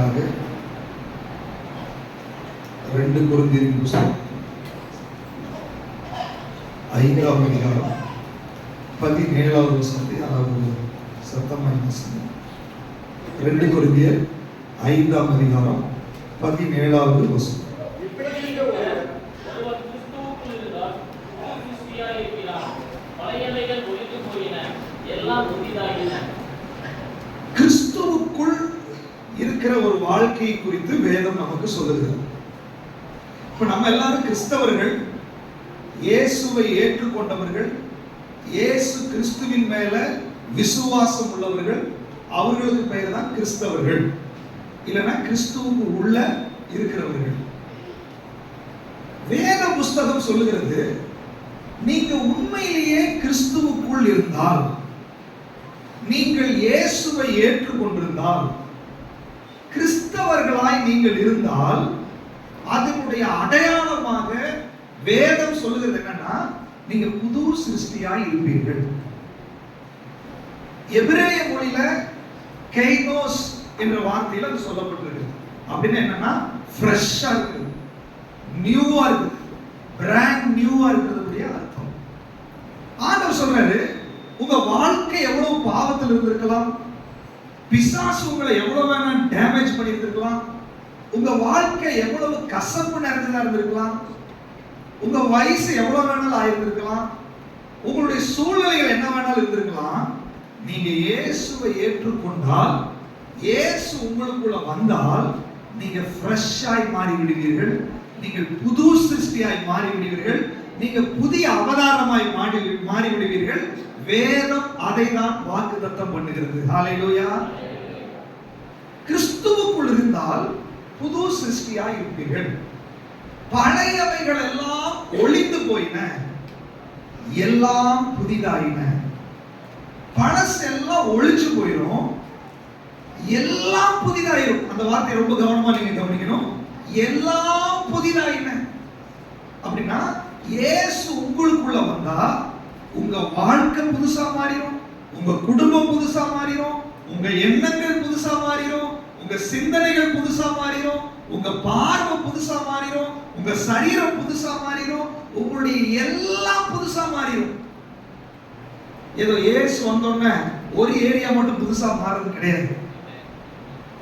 நமக்காக 2 கொரிந்தியரின் புத்தகம் 5ஆம் அதிகாரம் 17வது வசனத்தை அதாவது சத்தமாய் வாசிங்க. 2 கொரிந்தியர் 5ஆம் அதிகாரம் 17வது வசனம். கிறிஸ்துவுக்குள் இருக்கிற ஒரு வாழ்க்கையை குறித்து வேதம் நமக்கு சொல்லுகிறது. இப்ப நம்ம எல்லாரும் கிறிஸ்தவர்கள், இயேசுவை ஏற்றுக்கொண்டவர்கள், இயேசு கிறிஸ்துவின் மேல விசுவாசம் உள்ளவர்கள், அவர்களுக்கு பெயர் தான் கிறிஸ்தவர்கள். இல்லைன்னா கிறிஸ்துவுக்கு உள்ள இருக்கிறவர்கள். வேத புஸ்தகம் சொல்லுகிறது, நீங்க உண்மையிலேயே கிறிஸ்துவுக்குள் இருந்தால், நீங்கள் இயேசுவை ஏற்றுக்கொண்டிருந்தால், கிறிஸ்தவர்களாய் நீங்கள் இருந்தால், அதனுடைய அடையாளமாக வேதம் சொல்லுகிறது என்னன்னா, நீங்க புது சிருஷ்டியாய் இருப்பீர்கள். எபிரேய மொழியில கைனோஸ் என்ற வார்த்தையில அது சொல்லப்பட்டிருக்கு. அப்படின்னா என்னன்னா, ஃப்ரெஷ்ஷா இருக்கு, நியூவா இருக்கு, பிராண்ட் நியூவா இருக்கிறதுடைய அர்த்தம். ஆண்டவர் சொல்றாரு, உங்க வாழ்க்கை எவ்வளவு பாவத்தில் இருந்திருக்கலாம், பிசாசு உங்களை எவ்வளவு வேணா டேமேஜ் பண்ணி இருந்திருக்கலாம், உங்க வாழ்க்கை எவ்வளவு கசப்பு நிறைஞ்சதா இருந்திருக்கலாம், உங்க வயசு எவ்வளவு வேணாலும் ஆயிருந்திருக்கலாம், உங்களுடைய சூழ்நிலைகள் என்ன வேணாலும் இருந்திருக்கலாம். நீங்க இயேசுவை ஏற்றுக்கொண்டால், இயேசு உங்களுக்குள்ள வந்தால், நீங்க ஃப்ரெஷ்ஷாய் மாறி விடுவீர்கள், நீங்கள் புது சிருஷ்டியாய் மாறி விடுவீர்கள், நீங்க புதிய அவதாரமாய் மாறி விடுவீர்கள். வேதம் அதை தான் வாக்குத்தத்தம் பண்ணுகிறது. ஹல்லேலூயா. கிறிஸ்துவுக்குள் இருந்தால் புது சிருஷ்டியாய் இருப்பீர்கள். பழையவைகள் எல்லாம் ஒளிந்து போயின, எல்லாம் புதிதாயின. பழசெல்லாம் ஒளிச்சு போயிடும், எல்லாம் புதிதாயிரும். அந்த வார்த்தை ரொம்ப கவனமா நீங்க கவனிக்கணும். எல்லாம் புதிதாயின அப்படின்னா, இயேசு உங்களுக்குள்ள வந்தா உங்க வாழ்க்கை புதுசா மாறிடும், உங்க குடும்பம் புதுசா மாறிடும், உங்க எண்ணங்கள் புதுசா மாறிடும், உங்க சிந்தனைகள் புதுசா மாறிடும், உங்க பார்வை புதுசா மாறிடும், உங்க சரீரம் புதுசா மாறிடும், உங்களுடைய எல்லாம் புதுசா மாறிடும். ஏதோ இயேசு வந்தோடனே ஒரு ஏரியா மட்டும் புதுசா மாறுறது கிடையாது.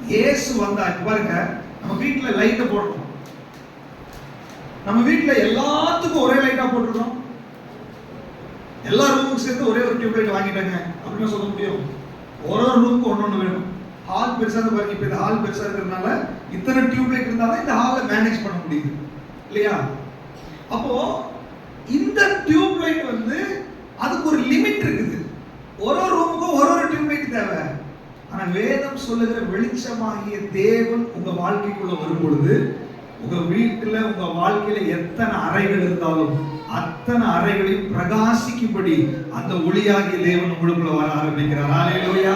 இயேசு வந்தா, பாருங்க, நம்ம வீட்டுல லைட்டை போடுறோம், நம்ம வீட்டுல எல்லாத்துக்கும் ஒரே லைட்டா போட்டுருக்கோம். எல்லா ரூமுக்கு சேர்த்து ஒரே ஒரு டியூப் லைட் வாங்கிட்டாங்க அப்படின்னு சொல்ல முடியும்? ஒரு ரூமுக்கு ஒன்னொன்னு வேணும். ஹால் பெருசா இருக்கு பாருங்க. இப்ப இந்த ஹால் பெருசா இருக்கிறதுனால இத்தனை டியூப் லைட் இருந்தாலும் இந்த ஹாலை மேனேஜ் பண்ண முடியுது இல்லையா? அப்போ இந்த டியூப் லைட் அதுக்கு ஒரு லிமிட் இருக்குது. ஒரு ரூமுக்கும் ஒரு டியூப் லைட் தேவை. ஆனா வேதம் சொல்லுகிற வெளிச்சமாகிய தேவன் உங்க வாழ்க்கைக்குள்ள வரும் பொழுது, உங்க வீட்டுல உங்க வாழ்க்கையில எத்தனை அறைகள் இருந்தாலும் அத்தனை அறைகளையும் பிரகாசிக்கும்படி அந்த ஒளியாகிய தேவன் உங்களுக்குள்ள வர ஆரம்பிக்கிறார். ஹல்லேலூயா.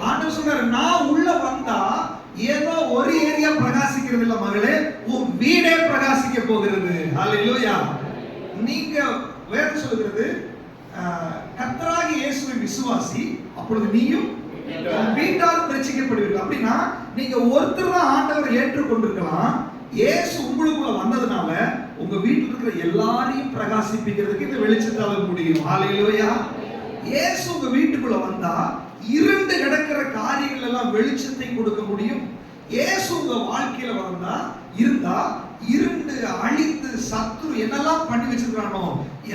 ஆண்டவர் சொல்றாரு, நான் உள்ள வந்தா ஏதோ ஒரு ஏரியா பிரகாசிக்கிறது இல்ல மகளே, உன் வீடே பிரகாசிக்க போகிறது. ஹல்லேலூயா. நீங்க வேதம் சொல்கிறது, கர்த்தராகிய இயேசுவை விசுவாசி, அப்பொழுது நீயும் வீட்டாரும் ரட்சிக்கப்படுவீர்கள். அப்படின்னா நீங்க ஒருத்தர் தான் ஆண்டவரை ஏற்றுக்கொண்டிருக்கலாம். இயேசு உங்களுக்குள்ள வந்ததுனால உங்க வீட்டில் இருக்கிற எல்லாரையும் பிரகாசிப்பிக்கிறதுக்கு இந்த வெளிச்சத்தால முடியும். ஹல்லேலூயா. இயேசு உங்க வீட்டுக்குள்ள வந்தா இருண்டு கிடக்கிற காரியங்கள் எல்லாம் வெளிச்சத்தை கொடுக்க முடியும். இயேசு உங்க வாழ்க்கையில இருந்தா இருண்டு அழித்து சத்துரு என்னெல்லாம் பண்ணி வச்சிருக்கானோ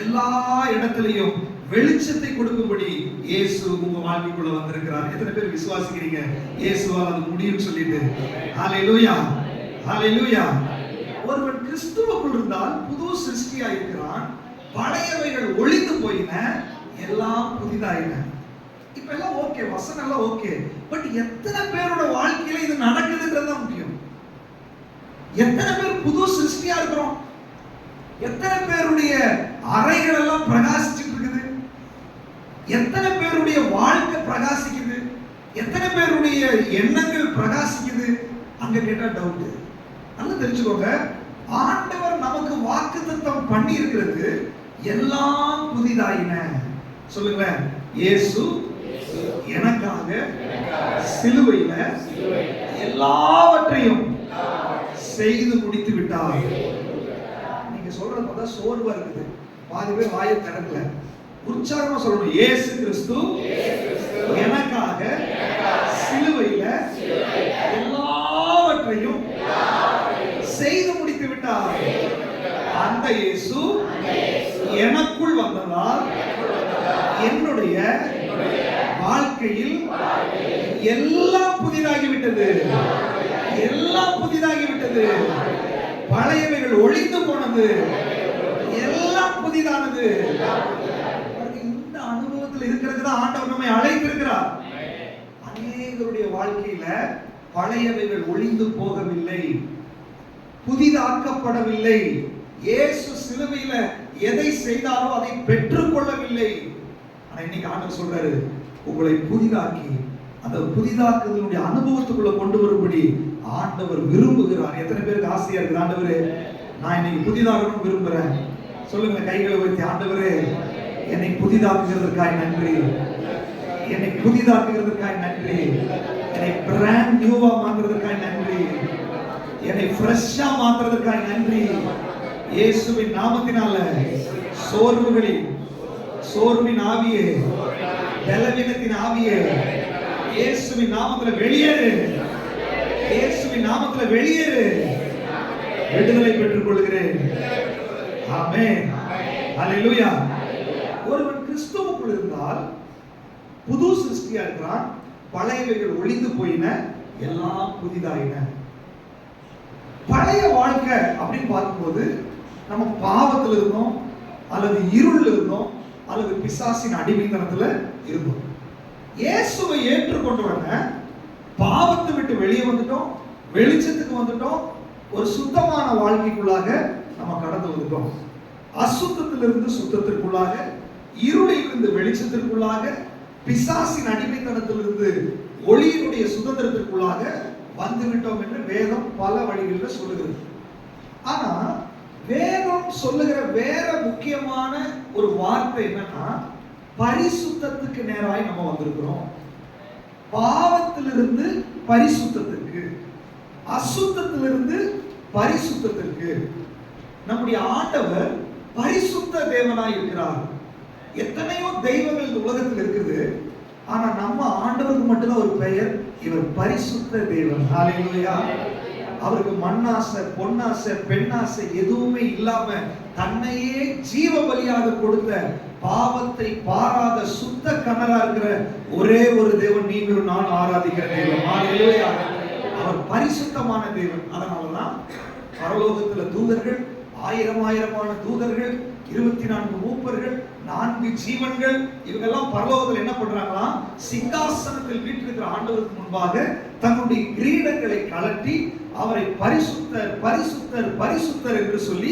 எல்லா இடத்திலையும் வெளிச்சத்தை கொடுக்கும்படி இயேசு உங்க வாழ்க்கைக்குள்ள வந்திருக்கிறார். எத்தனை பேர் விசுவாசிக்கிறீங்க இயேசுவால் அது முடியும் சொல்லிட்டு? ஹல்லேலூயா. ஹல்லேலூயா. ஒருவன் கிறிஸ்துவுக்குள் இருந்தால் புது சிருஷ்டியா இருக்கிறான். பழையவைகள் ஒளிந்து போயின, எல்லாம் புதிதாயின. இப்ப எல்லாம் ஓகே, வசனம் எல்லாம் ஓகே. பட் எத்தனை பேரோட வாழ்க்கையில இது நடக்குதுன்றது தான் முக்கியம். எத்தனை பேர் புது சிருஷ்டியா இருக்கிறோம்? எத்தனை பேருடைய அறைகள் எல்லாம் பிரகாசிச்சுட்டு இருக்குது? எத்தனை பேருடைய வாழ்க்கை பிரகாசிக்குது? எத்தனை பேருடைய எண்ணங்கள் பிரகாசிக்குது? அங்க கேட்டா டவுட். நல்லா தெரிஞ்சுக்கோங்க, ஆண்டவர் நமக்கு வாக்குத்தத்தம் பண்ணி இருக்கிறது எல்லாம் புதிதாயின. சொல்லுங்களேன், இயேசு எனக்காக சிலுவையில எல்லாவற்றையும் செய்து முடித்து விட்டார். நீங்க சொல்றது பார்த்தா சோர்வா இருக்குது. பாதி பேர் வாயை திறக்கல. உற்சாகமா சொல்லணும். இயேசு கிறிஸ்து எனக்காக சிலுவையில எல்லாவற்றையும் செய்து முடித்து விட்டார். அந்த இயேசு எனக்குள் வந்ததால் என்னுடைய வாழ்க்கையில் எல்லாம் புதிதாகிவிட்டது. எல்லாம் புதிதாகிவிட்டது. பழையவைகள் ஒழிந்து போனது, எல்லாம் புதிதானது. இந்த அனுபவத்தில் இருக்கிறது தான் ஆண்டவர் நம்மை அழைத்திருக்கிறார். அநேகருடைய வாழ்க்கையில பழையவைகள் ஒழிந்து போகவில்லை, புதிதாக்கப்படவில்லை. இயேசு சிலுவையில எதை செய்தாரோ அதை பெற்றுக் கொள்ளவில்லை. ஆனா இன்னைக்கு ஆண்டவர் சொல்றாரு, உங்களை புதிதாக்கி அந்த புதிதாக்குதலுடைய அனுபவத்துக்குள்ள கொண்டு வரும்படி ஆண்டவர் விரும்புகிறார். எத்தனை பேருக்கு ஆசையா இருக்கு? ஆண்டவரே, நான் இன்னைக்கு புதிதாகணும் விரும்புறேன். சொல்லுங்க, கைகளை உயர்த்தி. ஆண்டவரே, என்னை புதிதாக்குகிறதற்காக நன்றி. என்னை புதிதாக்குகிறதற்காக நன்றி. என்னை பிராண்ட் நியூவா மாற்றுறதற்காக நன்றி. என்னை ஃப்ரெஷ்ஷா மாற்றுறதற்காக நன்றி. இயேசுவின் நாமத்தினால சோர்வின் ஆவியே, பலவீனத்தின் ஆவியே, இயேசுவின் நாமத்தில் வெளியேறு. இயேசுவின் நாமத்தில் வெளியேறு. விடுதலை பெற்றுக் கொள்கிறேன். ஆமென். ஹல்லேலூயா. ஒருவன் கிறிஸ்துவுக்குள் இருந்தால் புது சிருஷ்டியா இருக்கிறான். பழையவைகள் ஒழிந்து போயின, எல்லாம் புதிதாயின. பழைய வாழ்க்கை அப்படின்னு பார்க்கும்போது நம்ம பாவத்தில் இருந்தோம், அல்லது இருள் இருந்தோம், அல்லது பிசாசின் அடிமைத்தனத்துல இருந்தோம். இயேசுவை ஏற்றுக்கொண்டவங்க பாவத்தை விட்டு வெளியே வந்துட்டோம், வெளிச்சத்துக்கு வந்துட்டோம், ஒரு சுத்தமான வாழ்க்கைக்குள்ளாக நம்ம கடந்து வந்துட்டோம். அசுத்தத்திலிருந்து சுத்தத்திற்குள்ளாக, இருளிலிருந்து வெளிச்சத்திற்குள்ளாக, பிசாசின் அடிமைத்தனத்திலிருந்து ஒளியினுடைய சுதந்திரத்திற்குள்ளாக வந்துவிட்டோம் என்று வேதம் பல வழிகளில் சொல்லுகிறது. ஆனா வேதம் சொல்லுகிற வேற முக்கியமான ஒரு வார்த்தை என்னன்னா, பரிசுத்தத்துக்கு நேராய் நம்ம வந்திருக்கிறோம். பாவத்திலிருந்து பரிசுத்தத்திற்கு, அசுத்தத்திலிருந்து பரிசுத்தத்திற்கு. நம்முடைய ஆண்டவர் பரிசுத்த தேவனாய் இருக்கிறார். எத்தனையோ தெய்வங்கள் இந்த உலகத்தில் இருக்குது. ஆனா நம்ம ஆண்டவருக்கு மட்டும்தான் ஒரு பெயர், இவர் பரிசுத்த தேவன். ஹல்லேலூயா. அவருக்கு மண்ணாசை, பொன்னாசை, பெண்ணாசை எதுவுமே இல்லாம தன்னையே ஜீவ பலியாக கொடுத்த, பாவத்தை பாராத சுத்த கணரா இருக்கிற ஒரே ஒரு தேவன் நீங்களும் நான் ஆராதிக்கிற தேவன். ஹல்லேலூயா. அவர் பரிசுத்தமான தேவன். அதனாலதான் பரலோகத்துல தூதர்கள், ஆயிரமான தூதர்கள், 24 மூப்பர்கள், 4 ஜீவன்கள், இவங்கெல்லாம் பரலோகத்தில் என்ன பண்றாங்களா, சிங்காசனத்தில் வீற்றிருக்கிற ஆண்டவருக்கு முன்பாக தன்னுடைய கிரீடங்களை கழட்டி அவரை பரிசுத்தர் பரிசுத்தர் பரிசுத்தர் என்று சொல்லி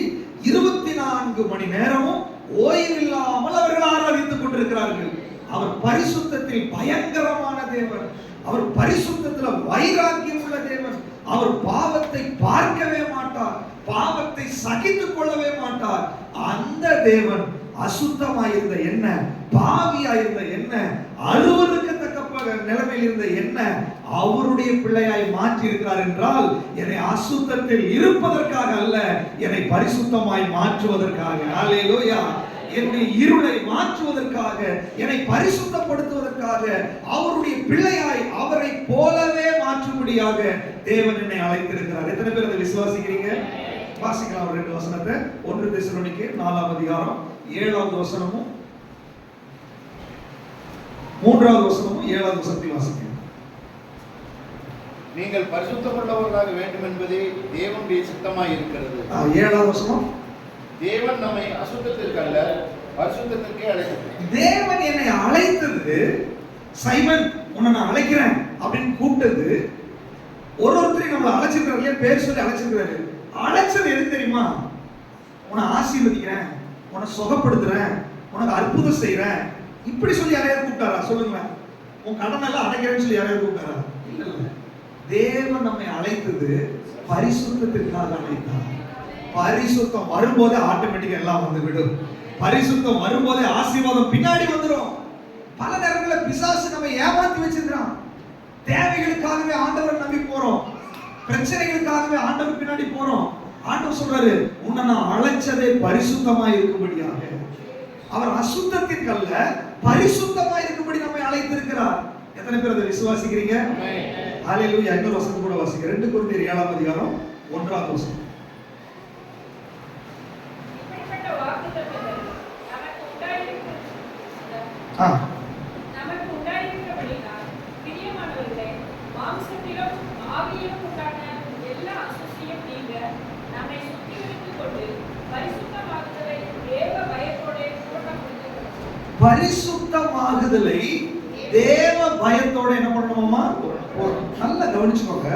24 மணி நேரமும் ஓய்வில்லாமல் அவர்கள் ஆராதித்துக் கொண்டிருக்கிறார்கள். அவர் பரிசுத்தத்தில் பயங்கரமான தேவன். அவர் பரிசுத்தத்தில் வைராக்கியம் உள்ள தேவன். அவர் பாவத்தை பார்க்கவே மாட்டார், பாவத்தை சகித்துக் கொள்ளவே மாட்டார். அந்த தேவன் அசுத்தமாயிருந்த என்ன, பாவியாயிருந்த என்ன, அருவருக்கத்தக்க நிலைமையில் இருந்த என்ன அவருடைய பிள்ளையாய் மாற்றி இருக்கிறார் என்றால், என்னை அசுத்தத்தில் இருப்பதற்காக அல்ல, என்னை பரிசுத்தமாய் மாற்றுவதற்காக. ஹல்லேலூயா. என்னுடைய இருளை மாற்றுவதற்காக, என்னை பரிசுத்தப்படுத்துவதற்காக, அவருடைய பிள்ளையாய் அவரை போலவே மாற்றும்படியாக தேவன் என்னை அழைத்திருக்கிறார். எத்தனை பேர் அதை விசுவாசிக்கிறீங்க? வாசிக்கலாம் ஒரு 2 வசனத்தை. 1 தெசலோனிக்கேயர் 4ஆம் அதிகாரம் 7வது வசனமும் 3வது வசனமும் 7வது வசனத்தை வாசிக்கலாம். நீங்கள் பரிசுத்தமுள்ளவர்களாக வேண்டும் என்பதே தேவனுடைய சித்தமாய் இருக்கிறது. 7வது வசனம். தேவன் நம்மை அசுத்தத்திற்கு அல்ல, பரிசுத்தத்திற்கே அழைத்தார். தேவன் என்னை அழைத்தது, சைமன் உன்னை நான் அழைக்கிறேன் அப்படின்னு கூப்பிட்டது. ஒருத்தரையும் நம்மளை அழைச்சிருக்காரு, பேர் சொல்லி அழைச்சிருக்காரு. அழைச்சது எது தெரியுமா? உன்னை ஆசீர்வதிக்கிறேன், உன்னை சுகப்படுத்துறேன், உனக்கு அற்புதம் செய்யறேன், இப்படி சொல்லி யாரையாவது கூப்பிட்டாரா? சொல்லுங்க. உன் கடன் எல்லாம் அடைக்கிறேன்னு சொல்லி யாரையாவது கூப்பிட்டாரா? இல்ல இல்ல. தேவன் நம்மை அழைத்தது பரிசுத்தத்திற்காக அழைத்தார். பரிசுத்தம் வரும்போதே ஆட்டோமேட்டிக்கா எல்லாம் வந்து விடும். பரிசுத்தம் வரும்போதே ஆசீர்வாதம் பின்னாடி வந்துடும். பல நேரங்களில் பிசாசு நம்ம ஏமாத்தி வச்சிருக்கிறான். தேவைகளுக்காகவே ஆண்டவரை நம்பி போறோம். பிரச்சனைகளுக்காகவே ஆண்டவர் பின்னாடி போறோம். ஆண்டவர் சொல்றாரு, உன்னை நான் அழைச்சதே பரிசுத்தமாய் இருக்கும்படியாக. அவர் அசுத்தத்திற்கு அல்ல, பரிசுத்தமாய் இருக்கும்படி நம்மை அழைத்திருக்கிறார். எத்தனை பேர் அதை விசுவாசிக்கிறீங்க? ஹalleluya. இன்னொரு வசனம் கூட வாசிங்க. 2 கொரிந்தியர் 7ஆம் அதிகாரம் 1ஆம் வசனம். நமக்கு உண்டாயிருக்கிறபடினால் பிரியமானவர்களே, மாம்சத்திலும் ஆவியிலும் உண்டான எல்லா அசுத்தத்தையும் நீங்க நம்மை சுத்திகரித்துக் கொண்டு பரிசுத்தமாகுதலை தேவ பயத்தோடே பூரண புரிந்து. பரிசுத்தமாகுதலை தேவ பயத்தோட என்ன பண்ணணுமா? நல்லா கவனிச்சுக்கோங்க.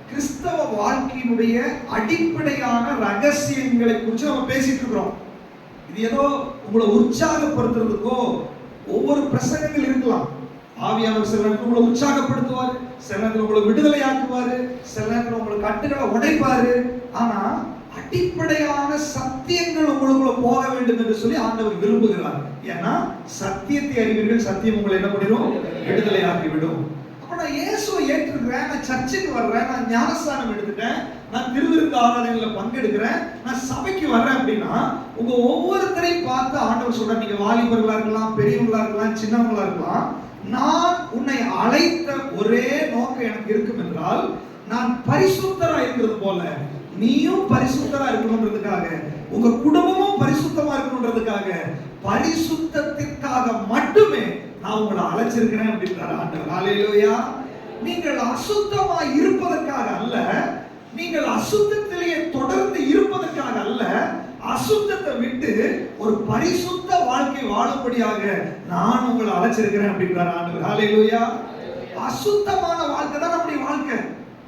கிறிஸ்தவ வாழ்க்கையினுடைய அடிப்படையான ரகசியங்களை குறித்து நம்ம பேசிட்டு இருக்கிறோம். இது ஏதோ உங்களை உற்சாகப்படுத்துறதுக்கோ, ஒவ்வொரு பிரசங்கங்கள் இருக்கலாம். ஆவியானவர் சில நேரத்தில் உங்களை உற்சாகப்படுத்துவார், சில நேரத்தில் உங்களை விடுதலையாக்குவாரு, சில நேரத்தில் உங்களை கட்டுகளை உடைப்பாரு. ஆனா அடிப்படையான சத்தியங்கள் உங்களுக்குள்ள போக வேண்டும் என்று சொல்லி ஆண்டவர் விரும்புகிறார். ஏன்னா சத்தியத்தை அறிவீர்கள், சத்தியம் உங்களை என்ன பண்ணிடும்? விடுதலையாக்கி விடும். அப்ப நான் இயேசுவை ஏற்றுக்கிறேன், நான் சர்ச்சுக்கு வர்றேன், நான் ஞானஸ்தானம் எடுத்துட்டேன், நான் திருவிருந்து ஆராதனையில பங்கெடுக்கிறேன், நான் சபைக்கு வர்றேன் அப்படின்னா உங்க ஒவ்வொருத்தரையும் பார்த்து ஆண்டவர் சொல்ற, நீங்க வாலிபர்களா இருக்கலாம், பெரியவங்களா இருக்கலாம், சின்னவங்களா இருக்கலாம், நான் உன்னை அழைத்த ஒரே நோக்கம் எனக்கு இருக்கும் என்றால், நான் பரிசுத்தரா இருக்கிறது போல நீயும் பரிசுத்தரா இருக்கணும்ன்றதுக்காக, உங்க குடும்பமும் பரிசுத்தமா இருக்கணும்ன்றதுக்காக, பரிசுத்தத்திற்காக மட்டுமே நான் உங்களை அழைச்சிருக்கிறேன் அப்படின்றார் ஆண்டவர். ஹalleluya. நீங்கள் அசுத்தமா இருப்பதற்காக அல்ல, நீங்கள் அசுத்தத்திலேயே தொடர்ந்து இருப்பதற்காக அல்ல, அசுத்தத்தை விட்டு ஒரு பரிசுத்த வாழ்க்கை வாழும்படியாக நான் உங்களை அழைச்சிருக்கிறேன் அப்படின்றார் ஆண்டவர். ஹalleluya. அசுத்தமான வாழ்க்கை தான் நம்முடைய வாழ்க்கை.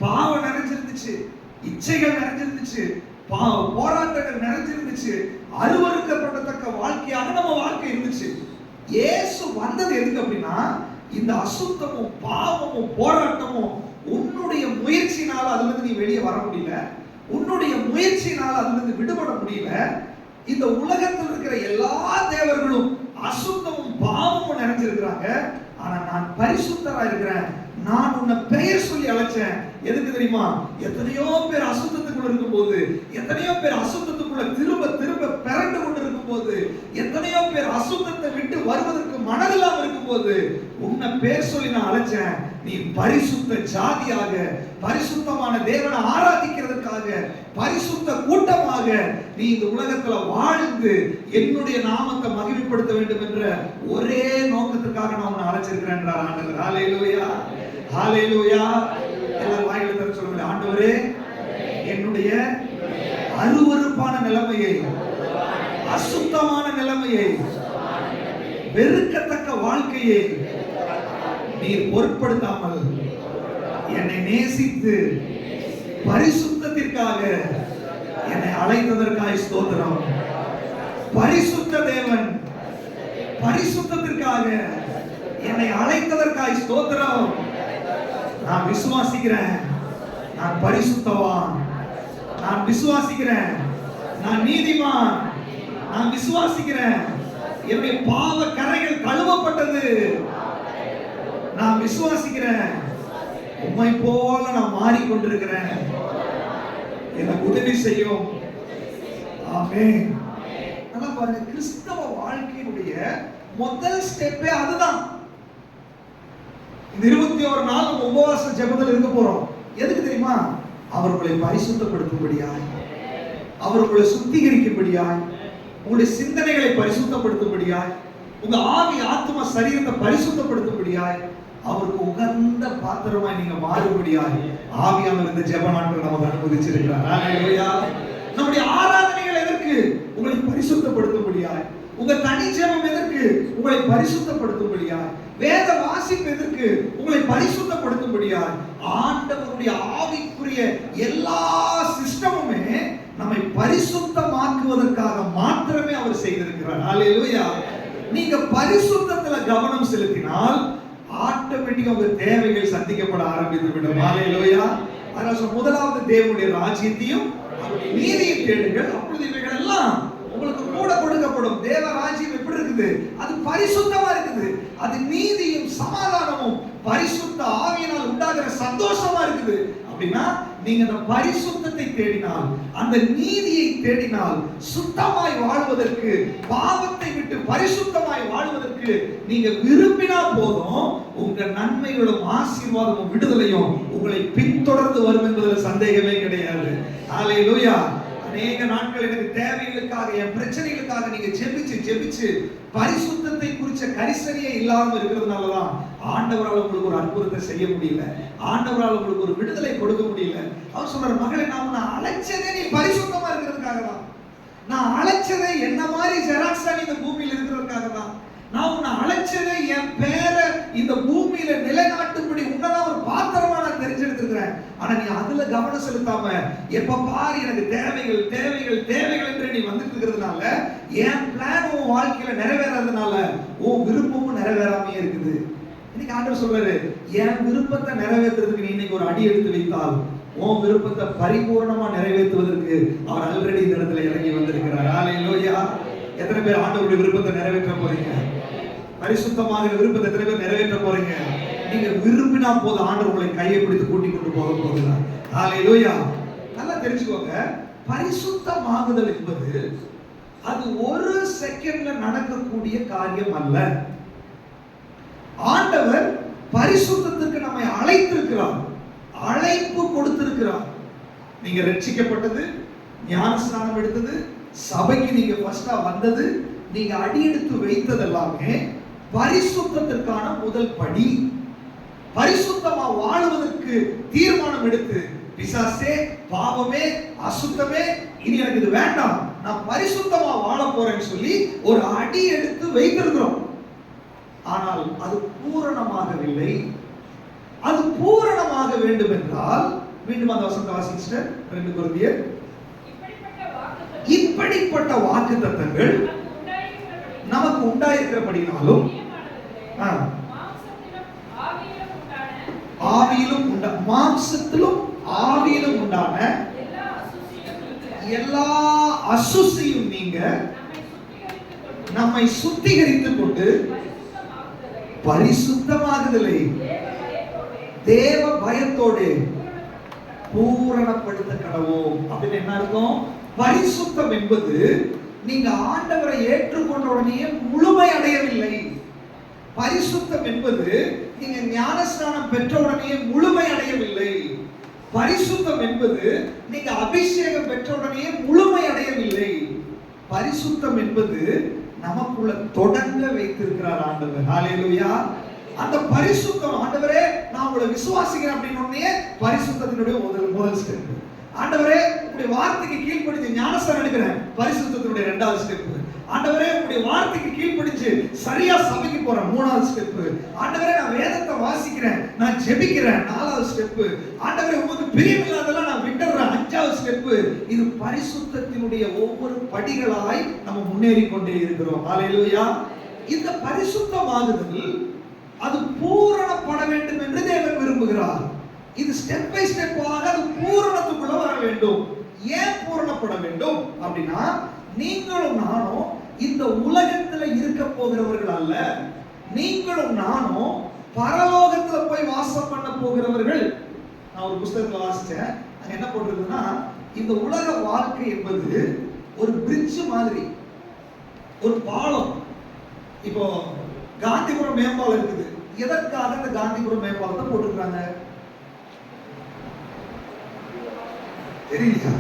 பாவம் நிறைஞ்சிருந்துச்சு, இச்சைகள் நிறைஞ்சிருந்துச்சு, போராட்டங்கள் நிறைஞ்சிருந்துச்சு, அருவருக்கப்படத்தக்க வாழ்க்கையாக நம்ம வாழ்க்கை இருந்துச்சு. இயேசு வந்தது எதுக்கு அப்படின்னா, இந்த அசுத்தமும் பாவமும் போராட்டமும் உன்னுடைய முயற்சினால அதுல இருந்து நீ வெளியே வர முடியல, உன்னுடைய முயற்சினால அதுல இருந்து விடுபட முடியல. இந்த உலகத்தில் இருக்கிற எல்லா தேவர்களும் அசுத்தமும் பாவமும் நிறைஞ்சிருக்கிறாங்க. ஆனா நான் பரிசுத்தரா இருக்கிறேன். நான் உன்னை பெயர் சொல்லி அழைச்சேன். எதுக்கு தெரியுமா? எத்தனையோ பேர் அசுத்தத்துக்குள்ள இருக்கும்போது, எத்தனையோ பேர் அசுத்தத்துக்குள்ள திரும்ப திரும்ப பிறண்டு கொண்டு இருக்கும்போது, எத்தனையோ பேர் அசுத்தத்தை விட்டு வருவதற்கு மனதில்லாம இருக்கும்போது உன்னை பேர் சொல்லி நான் அழைச்சேன். நீ பரிசுத்த ஜாதியாக, பரிசுத்தமான தேவனை ஆராதிக்கிறதுக்காக, பரிசுத்த கூட்டமாக நீ இந்த உலகத்துல வாழ்ந்து என்னுடைய நாமத்தை மகிமைப்படுத்த வேண்டும் என்ற ஒரே நோக்கத்திற்காக நான் உன்னை அழைச்சிருக்கிறேன் என்றார் ஆண்டவர். ஹalleluya. ஹalleluya. எல்லாரும் வாயில திறந்து சொல்லுங்க, ஆண்டவரே என்னுடைய அருவருப்பான நிலைமையை, அசுத்தமான நிலைமையை, வெறுக்கத்தக்க வாழ்க்கையை நீர் பொருட்படுத்தாமல் என்னை நேசித்து பரிசுத்தத்திற்காக என்னை அழைத்ததற்காய் ஸ்தோத்திரம். பரிசுத்த தேவன் பரிசுத்தத்திற்காக என்னை அழைத்ததற்காய் ஸ்தோத்திரம். நான் விசுவாசிக்கிறேன், நான் பரிசுத்தவான். நான் விசுவாசிக்கிறேன், நான் நீதிமான். நான் விசுவாசிக்கிறேன், என்னுடைய பாவ கரைகள் கழுவப்பட்டது. நான் விசுவாசிக்கிறேன், உம்மை போல நான் மாறிக்கொண்டிருக்கிறேன். எனக்கு உதவி செய்யும். ஆமென். நல்லா பாருங்க, கிறிஸ்தவ வாழ்க்கையினுடைய முதல் ஸ்டெப்பே அதுதான். இந்த 21 நாள் நம்ம உபவாச ஜெபத்தில் இருக்க போறோம். எதுக்கு தெரியுமா? அவர்களை பரிசுத்தப்படுத்தும்படியாய், அவர்களை சுத்திகரிக்கும்படியாய், உங்களுடைய சிந்தனைகளை பரிசுத்தப்படுத்தும்படியாய், உங்க ஆவி ஆத்மா சரீரத்தை பரிசுத்தப்படுத்தும்படியாய், அவருக்கு உகந்த பாத்திரமாய் நீங்க மாறும்படியாய் ஆவியானவர் இந்த ஜெப நாட்கள் நமக்கு அனுமதிச்சிருக்கிறார். ஹalleluya. நம்முடைய ஆராதனைகள் எதற்கு? உங்களை பரிசுத்தப்படுத்தும்படியாய். உங்க தனி ஜெபம் எதற்கு? உங்களை பரிசுத்தப்படுத்தும்படியாய். வேத வாசிப்பு எதற்கு? உங்களை பரிசுத்தப்படுத்தும்படியாய். ஆண்டவருடைய ஆவிக்குரிய எல்லா சிஸ்டமுமே நம்மை பரிசுத்தமாக்குவதற்காக மாத்திரமே அவர் செய்திருக்கிறார். ஹalleluya. நீங்க பரிசுத்தத்துல கவனம் செலுத்தினால் ஆட்டோமேட்டிக்கா உங்க தேவைகள் சந்திக்கப்பட ஆரம்பித்து விடும். ஹalleluya. அதனால முதலாவது தேவனுடைய ராஜ்யத்தையும் நீதியையும் தேடுங்கள், அப்பொழுது இவைகள் எல்லாம் உங்களுக்கு கூட கொடுக்கப்படும். தேவ ராஜ்யம் எப்படி இருக்குது? அது பரிசுத்தமா இருக்குது. அது நீதியும் சமாதானமும் பரிசுத்த ஆவியினால் உண்டாகிற சந்தோஷமா இருக்குது. அப்படின்னா நீங்க அந்த பரிசுத்தத்தை தேடினால், அந்த நீதியை தேடினால், சுத்தமாய் வாழ்வதற்கு, பாவத்தை விட்டு பரிசுத்தமாய் வாழ்வதற்கு நீங்க விரும்பினா போதும், உங்க நன்மைகளும் ஆசீர்வாதமும் விடுதலையும் உங்களை பின்தொடர்ந்து வரும் என்பதில் சந்தேகமே கிடையாது. ஹல்லேலூயா. அநேக நாட்கள் எனக்கு தேவைகளுக்காக, என் பிரச்சனைகளுக்காக நீங்க ஜெபிச்சு பரிசுத்தத்தை குறிச்ச கரிசனையே இல்லாம இருக்கிறதுனாலதான் ஆண்டவரால் உங்களுக்கு ஒரு அற்புதத்தை செய்ய முடியல, ஆண்டவரால் உங்களுக்கு ஒரு விடுதலை கொடுக்க முடியல. அவர் சொல்றாரு, மகளே, நான் அழைச்சதே நீ பரிசுத்தமா இருக்கிறதுக்காக தான். நான் அழைச்சதே என்ன மாதிரி ஜெராக்ஸா நீ இந்த பூமியில இருக்கிறதுக்காக தான். நான் உன்னை அழைச்சதே என் பேரை இந்த பூமியில நிலைநாட்டும்படி உன்னதான் ஒரு பாத்திரமா நான் தெரிஞ்செடுத்திருக்கிறேன். ஆனா நீ அதுல கவனம் செலுத்தாம எப்ப பாரு எனக்கு தேவைகள் தேவைகள் தேவைகள் என்று நீ வந்துட்டு இருக்கிறதுனால என் பிளான் உன் வாழ்க்கையில நிறைவேறாததுனால உன் விருப்பமும் நிறைவேறாமே இருக்குது. இன்னைக்கு ஆண்டவர் சொல்றாரு, என் விருப்பத்தை நிறைவேற்றுறதுக்கு நீ இன்னைக்கு ஒரு அடி எடுத்து வைத்தால் உன் விருப்பத்தை பரிபூர்ணமா நிறைவேற்றுவதற்கு அவர் ஆல்ரெடி இந்த இடத்துல இறங்கி வந்திருக்கிறார். ஹல்லேலூயா. எத்தனை பேர் ஆண்டவருடைய விருப்பத்தை நிறைவேற்ற போறீங்க? பரிசுத்தமாக விருப்பத்தை எத்தனை பேர் நிறைவேற்ற போறீங்க? நீங்க விரும்பினா போது ஆண்டவர் உங்களை கையை பிடித்து கூட்டி கொண்டு போக போகிறார். ஹல்லேலூயா. நல்லா தெரிஞ்சுக்கோங்க, பரிசுத்தமாகுதல் என்பது அது ஒரு செகண்ட்ல நடக்கக்கூடிய காரியம் அல்ல. ஆண்டவர் பரிசுத்தத்துக்கு நம்மை அழைத்திருக்கிறார், அழைப்பு கொடுத்திருக்கிறார். நீங்க ரட்சிக்கப்பட்டது, ஞானஸ்நானம் எடுத்தது, சபைக்கு நீங்க ஃபர்ஸ்டா வந்தது, நீங்க அடியெடுத்து வைத்தது எல்லாமே பரிசுத்தத்திற்கான முதல் படி. பரிசுத்தமா வாழுவதற்கு தீர்மானம் எடுத்து, பிசாசே, பாவமே, அசுத்தமே, இனி எனக்கு இது வேண்டாம், நான் பரிசுத்தமா வாழ போறேன்னு சொல்லி ஒரு அடி எடுத்து வைத்திருக்கிறோம். ஆனால் அது பூரணமாகவில்லை. அது பூரணமாக வேண்டும் என்றால் மீண்டும் அந்த வசனத்தை வாசிங்க. 2 கொரிந்தியர். இப்படிப்பட்ட வாக்குத்தத்தங்கள் நமக்கு உண்டாயிருக்கிறபடினாலும் ஆவியிலும் மாம்சத்திலும் ஆவியிலும் உண்டான எல்லா அசுசியும் நீங்க நம்மை சுத்திகரித்துக் கொண்டு பரிசுத்தமாகுதலை தேவ பயத்தோடு பூரணப்படுத்த கடவோம். அப்படின்னு என்ன இருக்கும்? பரிசுத்தம் என்பது நீங்க ஆண்டவரை ஏற்றுக்கொண்ட உடனே முழுமை அடையவில்லை. பரிசுத்தம் என்பது நீங்க ஞானஸ்நானம் பெற்ற உடனே முழுமை அடையவில்லை. பரிசுத்தம் என்பது நீங்க அபிஷேகம் பெற்ற உடனே முழுமை அடையவில்லை. பரிசுத்தம் என்பது நமக்குள்ள தொடங்க வைத்திருக்கிறார் ஆண்டவர். ஹல்லேலூயா. அந்த பரிசுத்தம், ஆண்டவரே நான் உங்களை விசுவாசிக்கிறேன் அப்படின்னு உடனே பரிசுத்தத்தினுடைய முதல் ஸ்டெப். ஆண்டவரே உங்களுடைய வார்த்தைக்கு கீழ்ப்படிஞ்சு ஞானஸ்நானம் எடுக்கிறேன், பரிசுத்தத்தினுடைய 2வது ஸ்டெப். ஆண்டவரே உங்களுடைய வார்த்தைக்கு கீழ்ப்படிஞ்சு சரியா சபைக்கு போறேன், 3வது ஸ்டெப். ஆண்டவரே நான் வேதத்தை வாசிக்கிறேன், நான் ஜெபிக்கிறேன், 4வது ஸ்டெப். ஆண்டவரே உங்களுக்கு பிரியமில்லாதெல்லாம் நான் விட்டுறேன், 5வது ஸ்டெப். இது பரிசுத்தத்தினுடைய ஒவ்வொரு படிகளாய் நம்ம முன்னேறி கொண்டே இருக்கிறோம். ஹல்லேலூயா. இந்த பரிசுத்தமாகுதல் அது பூரணப்பட வேண்டும் என்று தேவன் விரும்புகிறார். இது ஸ்டெப் பை ஸ்டெப்பாக அது பூரணத்துக்குள்ள வர வேண்டும். ஏன் பூரணப்பட வேண்டும் அப்படின்னா, நீங்களும் நானும் இந்த உலகத்துல இருக்க போகிறவர்கள் அல்ல. நீங்களும் நானும் பரலோகத்துல போய் வாசம் பண்ண போகிறவர்கள். நான் ஒரு புத்தகத்துல வாசிச்சேன், அங்க என்ன போட்டிருக்குன்னா, இந்த உலக வாழ்க்கை என்பது ஒரு பிரிட்ஜ் மாதிரி, ஒரு பாலம். இப்போ காந்திபுரம் மேம்பாலம் இருக்குது. எதற்காக இந்த காந்திபுரம் மேம்பாலத்தை போட்டிருக்காங்க தெரியலையா?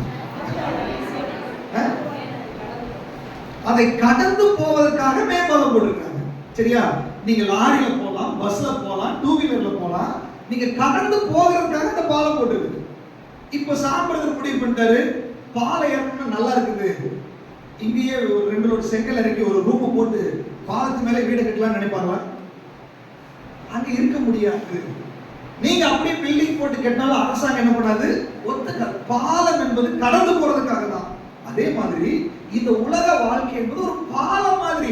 அதை கடந்து போவதற்காக மேம்பாலம் போட்டிருக்காங்க. சரியா? நீங்க லாரியில போலாம், பஸ்ல போலாம், 2 வீலர்ல போலாம். நீங்க கடந்து போகிறதுக்காக இந்த பாலம் போட்டிருக்கு. இப்ப சாம்பிரதர் முடிவு பண்ணிட்டாரு, பாலம் ஏறணும்னா நல்லா இருக்குது, இங்கேயே ஒரு 2 லோட் செங்கல் இறக்கி ஒரு ரூம் போட்டு பாலத்து மேலே வீடு கட்டலாம் நினைப்பாங்களா? அங்க இருக்க முடியாது. நீங்க அப்படியே பில்டிங் போட்டு கேட்டாலும் அரசாங்கம் என்ன பண்ணாது, ஒத்துக்க. பாலம் என்பது கடந்து போறதுக்காக தான். அதே மாதிரி இந்த உலக வாழ்க்கை என்பது ஒரு பாலம் மாதிரி.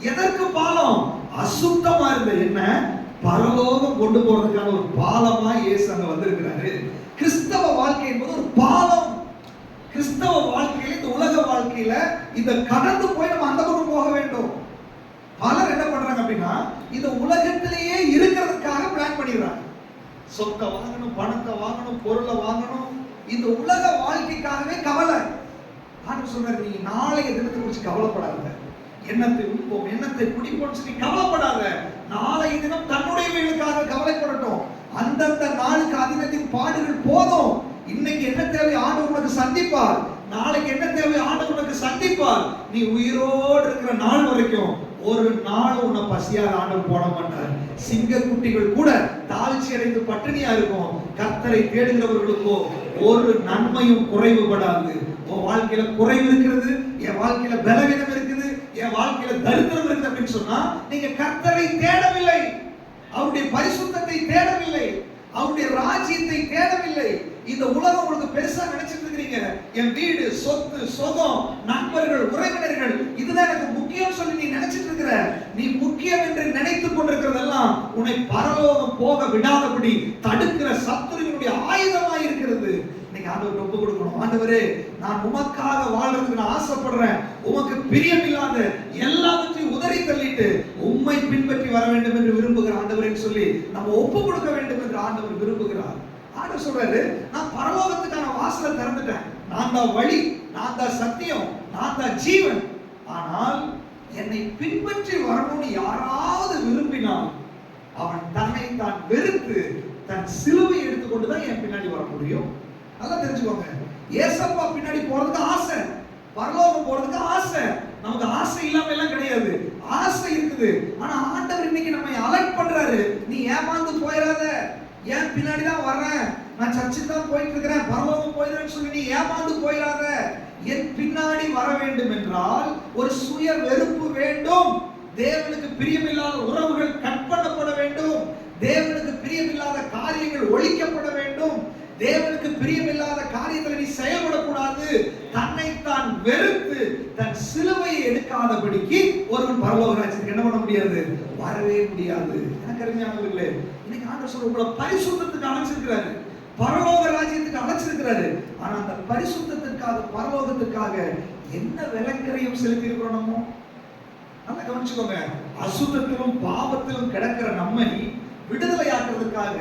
எதற்கு பாலம்? அசுத்தமா இருந்த என்ன பரலோகம் கொண்டு போறதுக்கான ஒரு பாலமா இயேசு அங்க வந்திருக்கிறாரு. கிறிஸ்தவ வாழ்க்கை என்பது ஒரு பாலம். கிறிஸ்தவ வாழ்க்கையில, இந்த உலக வாழ்க்கையில இந்த கடந்து போய் நம்ம அந்த பக்கம் போக வேண்டும். பலர் என்ன பண்றாங்க அப்படின்னா, இந்த உலகத்திலேயே இருக்கிறதுக்காக பிளான் பண்ணிடுறாங்க. சொத்தை வாங்கணும், பணத்தை வாங்கணும், பொருளை வாங்கணும். இந்த உலக வாழ்க்கைக்காகவே கவலை. ஆண்டவர் சொல்றாரு, நீ நாளைய தினத்தை குறித்து கவலைப்படாத. எண்ணத்தை உண்போம், எண்ணத்தை குடிப்போம் சொல்லி கவலைப்படாத. நாளைய தினம் தன்னுடையவர்களுக்காக கவலைப்படட்டும். அந்தந்த நாளுக்கு அதினத்தின் பாடுகள் போதும். இன்னைக்கு என்ன தேவை ஆண்டவர் உனக்கு சந்திப்பார். நாளைக்கு என்ன தேவை ஆண்டவர் உனக்கு சந்திப்பார். நீ உயிரோடு இருக்கிற நாள் வரைக்கும் ஒரு நாள் உன்னை பசியாக ஆண்டவர் போட மாட்டார். சிங்க குட்டிகள் கூட தாழ்ச்சி அடைந்து பட்டினியா இருக்கும். கர்த்தரை தேடுகிறவர்களுக்கோ ஒரு நன்மையும் குறைவுபடாது. உன் வாழ்க்கையில குறைவு இருக்கிறது, என் வாழ்க்கையில பலவீனம் இருக்குது, என் வாழ்க்கையில தரித்திரம் இருக்குது அப்படின்னு சொன்னா நீங்க கர்த்தரை தேடவில்லை, அவருடைய பரிசுத்தத்தை தேடவில்லை, அவருடைய ராஜ்யத்தை தேடவில்லை. இந்த உலகம் உங்களுக்கு பெருசா நினைச்சிட்டு இருக்கிறீங்க. என் வீடு, சொத்து, சுகம், நண்பர்கள், உறவினர்கள் இதுதான் எனக்கு முக்கியம் சொல்லி நீ நினைச்சிட்டு இருக்கிற. நீ முக்கியம் என்று நினைத்துக் கொண்டிருக்கிறதெல்லாம் உன்னை பரலோகம் போக விடாதபடி தடுக்கிற சத்துருவினுடைய ஆயுதமாய் இருக்கிறது. இன்னைக்கு ஆண்டவருக்கு ஒப்பு கொடுக்கணும். ஆண்டவரே, நான் உமக்காக வாழ்றதுக்கு நான் ஆசைப்படுறேன். உமக்கு பிரியமில்லாத எல்லாவற்றையும் உதறி தள்ளிட்டு உம்மை பின்பற்றி வர வேண்டும் என்று விரும்புகிற ஆண்டவரேன்னு சொல்லி நம்ம ஒப்பு கொடுக்க வேண்டும் என்று ஆண்டவர் விரும்புகிறார். ஆண்டவர் சொல்றாரு, நான் பரலோகத்துக்கான வாசலை திறந்துட்டேன். நான் தான் வழி, நான் தான் சத்தியம், நான் தான் ஜீவன். ஆனால் என்னை பின்பற்றி வரணும்னு யாராவது விரும்பினால் அவன் தன்னை தான் வெறுத்து தன் சிலுவை எடுத்துக்கொண்டு தான் என் பின்னாடி வர முடியும். நல்லா தெரிஞ்சுக்கோங்க. ஏசப்பா பின்னாடி போறதுக்கு ஆசை, பரலோகம் போறதுக்கு ஆசை. நமக்கு ஆசை இல்லாம எல்லாம் கிடையாது, ஆசை இருக்குது. ஆனா ஆண்டவர் இன்னைக்கு நம்மை அலர்ட் பண்றாரு. நீ ஏமாந்து போயிடாத, ஏன் பின்னாடி தான் வர்றேன், நான் சர்ச்சுக்கு தான் போயிட்டு இருக்கிறேன், பரலோகம் போயிடுறேன்னு சொல்லி நீ ஏமாந்து போயிடாத. என் பின்னாடி வர வேண்டும் என்றால் ஒரு சுய வெறுப்பு வேண்டும். தேவனுக்கு பிரியமில்லாத உறவுகள் கட் பண்ணப்பட வேண்டும். தேவனுக்கு பிரியமில்லாத காரியங்கள் ஒழிக்கப்பட வேண்டும். தேவனுக்கு பிரியமில்லாத காரியங்களை நீ செயல்படக்கூடாது. தன்னைத்தான் வெறுத்து தன் சிலுவையை எடுக்காதபடிக்கு ஒருவன் பரலோக ராஜ்யத்துக்கு என்ன பண்ண முடியாது, வரவே முடியாது. எனக்கு அருமையானவர்களே, இன்னைக்கு ஆண்டவர் சொல்ற உங்களை பரிசுத்தத்துக்கு அழைச்சிருக்கிறாரு, பரலோக ராஜ்யத்துக்கு அழைச்சிருக்கிறாரு. ஆனா அந்த பரிசுத்தத்திற்காக, பரலோகத்துக்காக என்ன விலைக்கரையும் செலுத்தி இருக்கிறோம் நம்ம. நல்லா கவனிச்சுக்கோங்க. அசுத்தத்திலும் பாவத்திலும் கிடக்கிற நம்மை விடுதலையாக்குறதுக்காக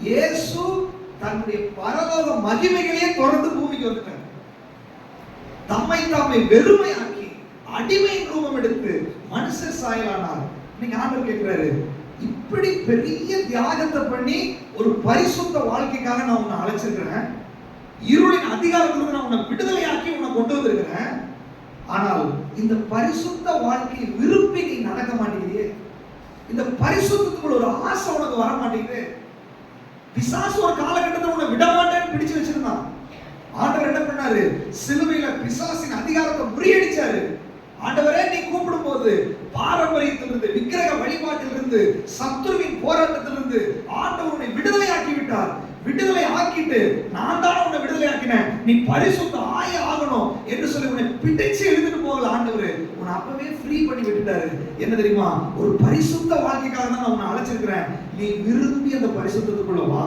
இயேசு தன்னுடைய பரலோக மகிமைகளையே தொடர்ந்து பூமிக்கு வந்துட்டார். தம்மை தாமே வெறுமையாக்கி அடிமையின் ரூபம் எடுத்து மனுஷர் சாயலானார். இன்னைக்கு ஆண்டவர் கேட்கிறாரு, இப்படி பெரிய தியாகத்தை பண்ணி ஒரு பரிசுத்த வாழ்க்கைக்காக நான் உன்னை அழைச்சிருக்கிறேன். இருளின் அதிகாரத்திலிருந்து நான் உன்னை விடுதலையாக்கி உன்னை கொண்டு வந்திருக்கிறேன். ஆனால் இந்த பரிசுத்த வாழ்க்கையை விரும்பி நீ நடக்க மாட்டேங்கிறியே. இந்த பரிசுத்தத்துக்குள்ள ஒரு ஆசை உனக்கு வர மாட்டேங்குது. பிசாசு ஒரு காலகட்டத்தில் உன்னை விட மாட்டேன்னு பிடிச்சு வச்சிருந்தான். ஆண்டவர் என்ன பண்ணாரு, சிலுவையில பிசாசின் அதிகாரத்தை முறியடிச்சாரு. ஆண்டவரே, நீ கூப்பிடும் போது பாரம்பரியத்திலிருந்து, விக்கிரக வழிபாட்டிலிருந்து, சத்துருவின் போராட்டத்திலிருந்து ஆண்டவர் உன்னை விடுதலை ஆக்கி விட்டார். விடுதலை ஆக்கிட்டு நான் தான் உன்னை விடுதலை ஆக்கினேன், நீ பரிசுத்த ஆய ஆகணும் என்று சொல்லி உன்னை பிடிச்சு எழுதிட்டு போகல. ஆண்டவர் உன்னை அப்பவே ஃப்ரீ பண்ணி விட்டுட்டாரு. என்ன தெரியுமா, ஒரு பரிசுத்த வாழ்க்கைக்காக தான் நான் உன்னை அழைச்சிருக்கிறேன். நீ விரும்பி அந்த பரிசுத்தத்துக்குள்ள வா,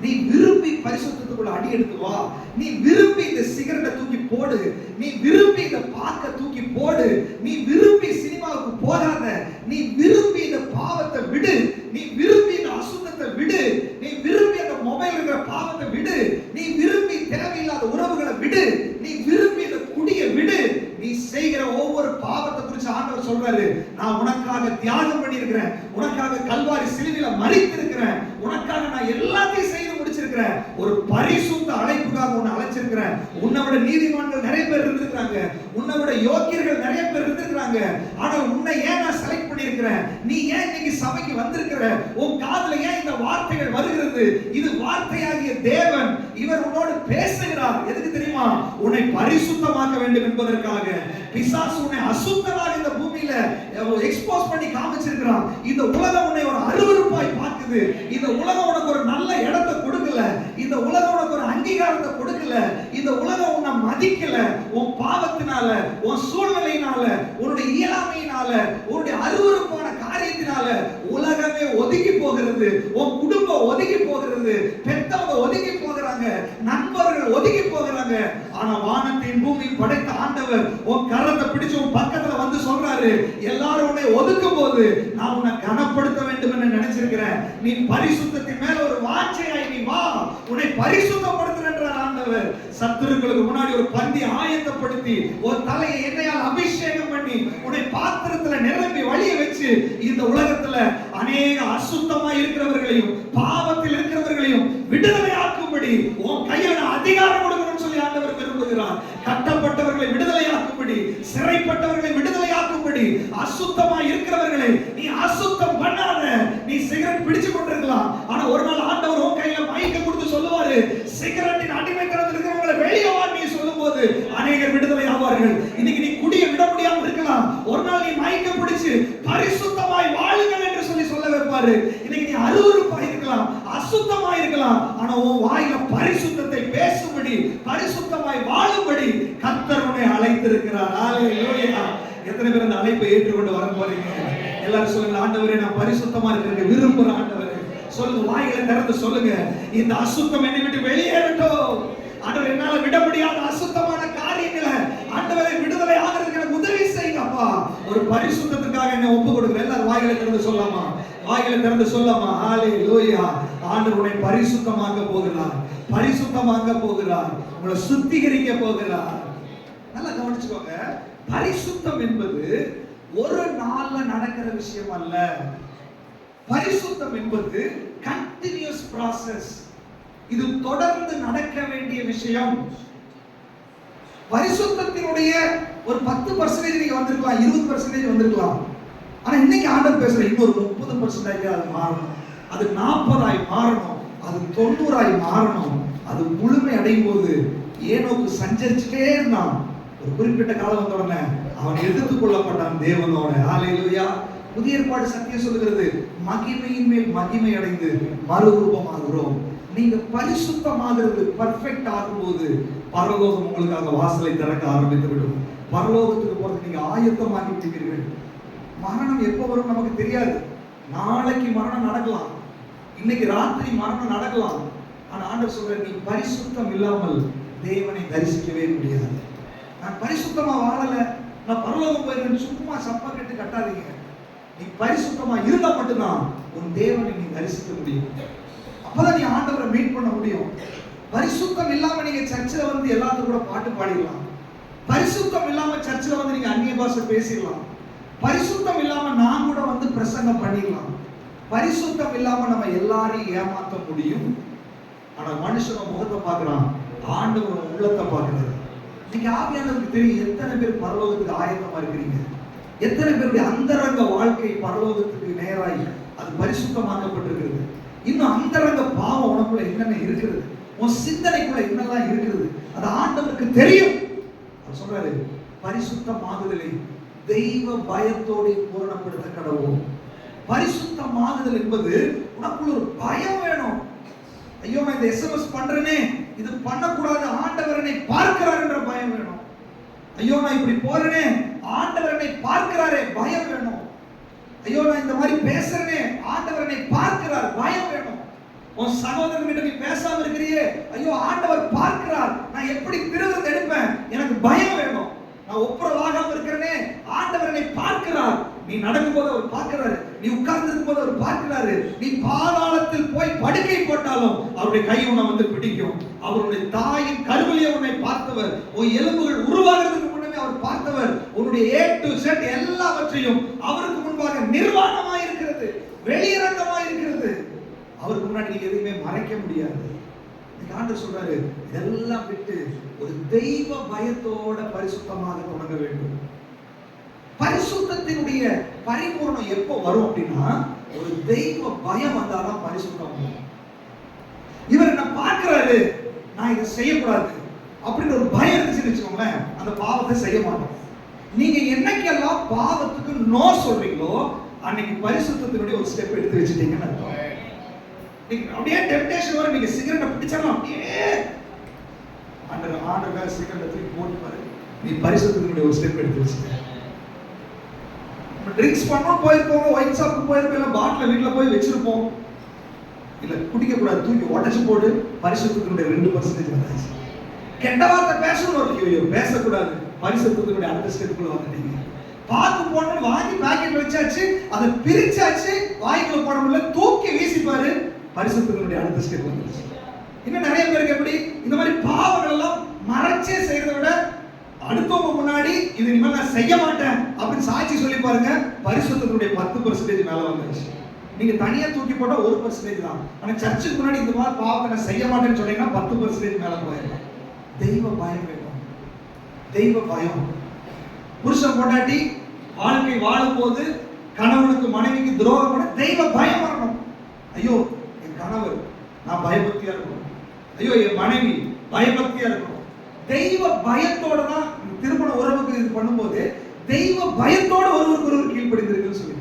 நீ விரும்பி பரிசுத்தத்துக்குள்ள அடி எடுத்து வா. நீ விரும்பி இந்த சிகரெட்டை தூக்கி போடு, நீ விரும்பி இந்த பாக்க தூக்கி போடு, நீ விரும்பி சினிமாவுக்கு போகாத, நீ விரும்பி இந்த பாவத்தை விடு, நீ விரும்பி இந்த அசுத்தத்தை விடு, நீ விரும்பி அந்த மொபைல் இருக்கிற பாவத்தை விடு, நீ விரும்பி தேவையில்லாத உறவுகளை விடு, நீ விரும்பி இந்த குடியை விடு. நீ செய்கிற ஒவ்வொரு பாவத்தை குறித்து ஆண்டவர் சொல்றாரு, நான் உனக்காக தியாகம் பண்ணி இருக்கிறேன், உனக்காக கல்வாரி சிலுவையில மரித்து இருக்கிறேன், உனக்காக நான் எல்லாத்தையும் செய்து முடிச்சிருக்கிறேன். ஒரு பரிசுத்த அழைப்புக்காக உன்னை அழைச்சிருக்கிறேன். உன்னை விட நீதிமான்கள் நிறைய பேர் இருந்திருக்காங்க, உன்னை விட யோக்கியர்கள் நிறைய பேர் இருந்திருக்காங்க. ஆனால் உன்னை ஏன் நான் செலக்ட் பண்ணியிருக்கிறேன், நீ ஏன் இன்னைக்கு சபைக்கு வந்திருக்கிற, உன் காதுல ஏன் இந்த வார்த்தைகள் வருகிறது, இது வார்த்தையாகிய தேவன், இவர் உன்னோடு பேசுகிறார். எதுக்கு தெரியுமா, உன்னை பரிசுத்தமாக்க வேண்டும் என்பதற்காக. பிசாசு உன்னை அசுத்தமாக இந்த பூமியில எக்ஸ்போஸ் பண்ணி காமிச்சிருக்கிறான். இந்த உலகம் உன்னை ஒரு அருவருப்பாய் பார்க்குது. இந்த உலகம் உனக்கு ஒரு நல்ல இடத்தை கொடுக்கல, இந்த உலகம் உனக்கு ஒரு அங்கீகாரத்தை கொடுக்கல, இந்த உலகம் உன்னை மதிக்கல. உன் பாவத்தினால, உன் சூழ்நிலையினால, உன்னுடைய இயலாமையினால, உன்னுடைய அருவருப்பான காரியத்தினால உலகமே ஒதுங்கி போகிறது, உன் குடும்பம் ஒதுங்கி போகிறது, பெற்றவங்க ஒதுங்கி போகிறாங்க, நண்பர்கள் ஒதுங்கி போகிறாங்க. ஆனா வானத்தின் பூமி படைத்த ஆண்டவர் உன் கரத்தை பிடிச்சு உன் பக்கத்துல வந்து சொல்றாரு, எல்லாரும் உன்னை ஒதுக்கும் போது நான் உன்னை கனப்படுத்த வேண்டும் என்று நினைச்சிருக்கிறேன். இருக்கிறேன். நீ பரிசுத்தத்தின் மேல ஒரு வாஞ்சையாய் நீ வா, உன்னை பரிசுத்தப்படுத்துறேன்றார் ஆண்டவர். சத்துருக்களுக்கு முன்னாடி ஒரு பந்தி ஆயத்தப்படுத்தி ஒரு தலையை எண்ணெயால் அபிஷேகம் பண்ணி உன்னை பாத்திரத்துல நிரம்பி வழிய வச்சு இந்த உலகத்துல அநேக அசுத்தமா இருக்கிறவர்களையும் பாவத்தில் இருக்கிறவர்களையும் விடுதலை ஆக்கும்படி உன் கையில அதிகாரம் கொடுக்கணும்னு சொல்லி ஆண்டவர் விரும்புகிறார். கட்டப்பட்டவர்களை விடுதலை ஆக்கும்படி, சிறைப்பட்டவர்களை விடுதலை ஆக்கும்படி, அசுத்தமா இருக்கிறவர்களை நீ அசுத்தம் பண்ணாத. நீ சிகரெட் பிடிச்சு கொண்டிருக்கலாம், ஆனா ஒரு நாள் ஆண்டவர் உன் கையில மைக்க கொடுத்து சொல்லுவாரு, சிகரெட்டின் அடிமைத்தனத்தில் இருக்கிறவங்களை வெளியே வா நீ சொல்லும்போது அநேகர் விடுதலை ஆவார்கள். இன்னைக்கு நீ குடிய விட முடியாம இருக்கலாம், ஒரு நாள் நீ மைக்க பிடிச்சு பரிசுத்தமாய் வாழுங்கள் என்று சொல்லி சொல்ல வைப்பாரு. இன்னைக்கு நீ அருவருப்பாய் இருக்கலாம், அசுத்தமா இருக்கலாம், ஆனா உன் வாயில பரிசுத்தத்தை பேசும்படி, பரிசுத்தமாய் வாழும்படி கர்த்தர் உன்னை அழைத்திருக்கிறார். ஹalleluya. எத்தனை பேர் அந்த அழைப்பை ஏற்றுக்கொண்டு வர போறீங்க? எல்லாரும் சொல்லுங்க, ஆண்டவரே நான் பரிசுத்தமா இருக்கிறேன் விரும்புறேன் ஆண்டவரே. சொல்லுங்க, வாயில திறந்து சொல்லுங்க, இந்த அசுத்தம் என்னை விட்டு வெளியேறட்டும் ஆண்டவர். என்னால விட முடியாத அசுத்தமான காரியங்களை ஆண்டவரே விடுதலை ஆகிறதுக்கு எனக்கு உதவி செய்யுங்க அப்பா. ஒரு பரிசுத்தத்துக்காக என்ன ஒப்பு கொடுக்கிறேன். எல்லாரும் வாயில திறந்து சொல்லலாமா? வாயில திறந்து சொல்லலாமா? ஹalleluya. ஆண்டவர் உன்னை பரிசுத்தமாக்க போகிறார், பரிசுத்தமாக்க போகிறார், உங்களை சுத்திகரிக்க போகிறார். நல்லா கவனிச்சுக்கோங்க, பரிசுத்தம் என்பது ஒரு நாள்ல நடக்கிற விஷயம் அல்ல. பரிசுத்தம் என்பது கண்டினியூஸ் process. இது தொடர்ந்து நடக்க வேண்டிய விஷயம். பரிசுத்தத்தினுடைய ஒரு 10% நீங்க வந்திருக்கலாம், 20% வந்திருக்கலாம். ஆனா இன்னைக்கு ஆண்டவர் பேசுற இன்னொரு 30% அது மாறணும், அது 40 மாறணும், அது 90 மாறணும். அது முழுமை அடையும் போது ஏனோக்கு சஞ்சரிச்சுட்டே இருந்தான். ஒரு குறிப்பிட்ட காலம் வந்த உடனே அவன் எதிர்த்துக் கொள்ளப்பட்டான் தேவனோட. ஹalleluya. புதிய ஏற்பாடு சத்தியம் சொல்லுகிறது, மகிமையின் மேல் மகிமை அடைந்து மறுரூபமாகிறோம். நீங்க பரிசுத்தமாகிறது, பர்ஃபெக்ட் ஆகும்போது பரலோகம் உங்களுக்காக வாசலை திறக்க ஆரம்பித்து விடும். பரலோகத்துக்கு போறது நீங்க ஆயத்தமாகி விடுவீர்கள். மரணம் எப்போ வரும் நமக்கு தெரியாது. நாளைக்கு மரணம் நடக்கலாம், இன்னைக்கு ராத்திரி மரணம் நடக்கலாம். ஆனா ஆண்டவர் சொல்ற, நீ பரிசுத்தம் இல்லாமல் தேவனை தரிசிக்கவே முடியாது. நான் பரிசுத்தமா வாழல, நான் பரலோகம் போயிருக்கேன் சும்மா சப்பா கட்டு கட்டாதீங்க. நீ பரிசுத்தமா இருந்தா மட்டும்தான் உன் தேவனை நீ தரிசிக்க முடியும். அப்பதான் நீ ஆண்டவரை மீட் பண்ண முடியும். பரிசுத்தம் இல்லாம நீங்க சர்ச்சில் வந்து எல்லாத்துக்கும் கூட பாட்டு பாடிடலாம். பரிசுத்தம் இல்லாம சர்ச்சில் வந்து நீங்க அந்நிய பாஷை பேசிடலாம். பரிசுத்தம் இல்லாம நான் கூட வந்து பிரசங்கம் பண்ணிடலாம். பரிசுத்தம் இல்லாம நம்ம எல்லாரையும் ஏமாற்ற முடியும். ஆனா மனுஷன முகத்தை பார்க்கிறான், ஆண்டவர் உள்ளத்தை பார்க்கிறாரு. இன்னைக்கு ஆவியானவருக்கு தெரியும் எத்தனை பேர் பரலோகத்துக்கு ஆயத்தமா இருக்கிறீங்க, எத்தனை பேருடைய அந்தரங்க வாழ்க்கை பரலோகத்துக்கு நேராய் அது பரிசுத்தமாக்கப்பட்டிருக்கிறது. இன்னும் அந்தரங்க பாவம் உனக்குள்ள என்னென்ன இருக்கிறது, உன் சிந்தனைக்குள்ள என்னெல்லாம் இருக்கிறது, அது ஆண்டவருக்கு தெரியும். அவர் சொல்றாரு, பரிசுத்தமாகுதலை தெய்வ பயத்தோடு பூரணப்படுத்த கடவுள். பரிசுத்தமாகுதல் என்பது உனக்குள்ள ஒரு பயம் வேணும். ஐயோ நான் இந்த எஸ்எம்எஸ் பண்றேனே, இது பண்ணக்கூடாது, ஆண்டவர் என்னை பார்க்கிறார் என்ற பயம் வேணும். ஐயோ நான் இப்படி போறேனே, ஆண்டவர் என்னை பார்க்கிறாரே பயம் வேணும். ஐயோ நான் இந்த மாதிரி பேசுறேனே, ஆண்டவர் என்னை பார்க்கிறார் பயம் வேணும். உன் சகோதரன் கிட்ட நீ பேசாம இருக்கிறியே, ஐயோ ஆண்டவர் பார்க்கிறார், நான் எப்படி திருவிழா எடுப்பேன், எனக்கு பயம் வேணும். நான் ஒப்புரவாகாம இருக்கிறேனே, ஆண்டவர் என்னை பார்க்கிறார். நீ நடக்கும் போது அவர் பார்க்கிறாரு, நீ உட்கார்ந்து இருக்கும் போது அவர் பார்க்கிறாரு. நீ பாதாளத்தில் போய் படுக்கை போட்டாலும் அவருடைய கை உன்னை வந்து பிடிக்கும். அவருடைய தாயின் கருவிலே உன்னை பார்த்தவர், உன் எலும்புகள் உருவாகிறதுக்கு முன்னமே அவர் பார்த்தவர். உன்னுடைய A to Z எல்லாவற்றையும் அவருக்கு முன்பாக நிர்வாணமாய் இருக்கிறது, வெளியரங்கமாய் இருக்கிறது. அவருக்கு முன்னாடி நீங்க எதுவுமே மறைக்க முடியாது. ஆண்டவர் சொல்றாரு, இதெல்லாம் விட்டு ஒரு தெய்வ பயத்தோட பரிசுத்தமாக தொடங்க வேண்டும். பரிசுத்தத்தினுடைய பரிபூர்ணம் எப்போ வரும் அப்படின்னா, ஒரு தெய்வ பயம் வந்தாதான் பரிசுத்தம் வரும். இவர் என்ன பார்க்கிறாரு, நான் இதை செய்யக்கூடாது அப்படின்னு ஒரு பயம் இருந்துச்சுன்னு வச்சுக்கோங்களேன், அந்த பாவத்தை செய்ய மாட்டோம். நீங்க என்னைக்கெல்லாம் பாவத்துக்கு நோ சொல்றீங்களோ அன்னைக்கு பரிசுத்தத்தினுடைய ஒரு ஸ்டெப் எடுத்து வச்சுட்டீங்கன்னு அர்த்தம். அப்படியே டெம்டேஷன் வரும், நீங்க சிகரெட்டை பிடிச்சாலும் அப்படியே ஆண்டவர் சிகரெட்டை தூக்கி போட்டு பாரு, நீ பரிசுத்தத்தினுடைய ஒரு ஸ்டெப் எடுத்து வச்சுட்ட. ட்ரிங்க்ஸ் பண்ணோம் போயிருப்போம், ஒயின் ஷாப்புக்கு போயிருப்போம், இல்லை பாட்டில் வீட்டில் போய் வச்சிருப்போம். இல்லை குடிக்கக்கூடாது, தூக்கி உடச்சு போட்டு பரிசுத்தத்தினுடைய 2% வந்தாச்சு. கெட்ட வார்த்தை பேசணும், ஐயோ பேசக்கூடாது, பரிசுத்தத்தினுடைய அடுத்த ஸ்டெப்புக்குள்ள வந்துட்டீங்க. பாக்கு போடணும் வாங்கி பாக்கெட்ல வச்சாச்சு, அதை பிரிச்சாச்சு, வாய்க்குள்ள போட முடியல, தூக்கி வீசிப்பாரு, பரிசுத்தத்தினுடைய அடுத்த ஸ்டெப் வந்துருச்சு. இன்னும் நிறைய பேருக்கு எப்படி இந்த மாதிரி பாவங்கள் எல்லாம் மறைச்சே செய்யறதை விட அடுத்தவங்க முன்னாடி இது இனிமேல் நான் செய்ய மாட்டேன் அப்படின்னு சாட்சி சொல்லி பாருங்க, பரிசுத்தத்தினுடைய 10% மேல வந்துருச்சு. நீங்க தனியா தூக்கி போட்டா 1% தான். ஆனா சர்ச்சுக்கு முன்னாடி இந்த மாதிரி பாவத்தை நான் செய்ய மாட்டேன்னு சொன்னீங்கன்னா 10% மேல போயிடலாம். தெய்வ பயம் வேணும். தெய்வ பயம். புருஷன் பொண்டாட்டி வாழ்க்கை வாழும்போது கணவனுக்கு மனைவிக்கு துரோகம் பண்ண தெய்வ பயம் வரணும். ஐயோ என் கணவர் நான் பயபக்தியா இருக்கணும், ஐயோ என் மனைவி பயபக்தியா இருக்கணும். தெய்வ பயத்தோட தான் திருமண உறவுக்கு இது பண்ணும்போது தெய்வ பயத்தோட ஒருவருக்கு ஒருவர் கீழ்ப்படிந்திருக்குன்னு சொல்லி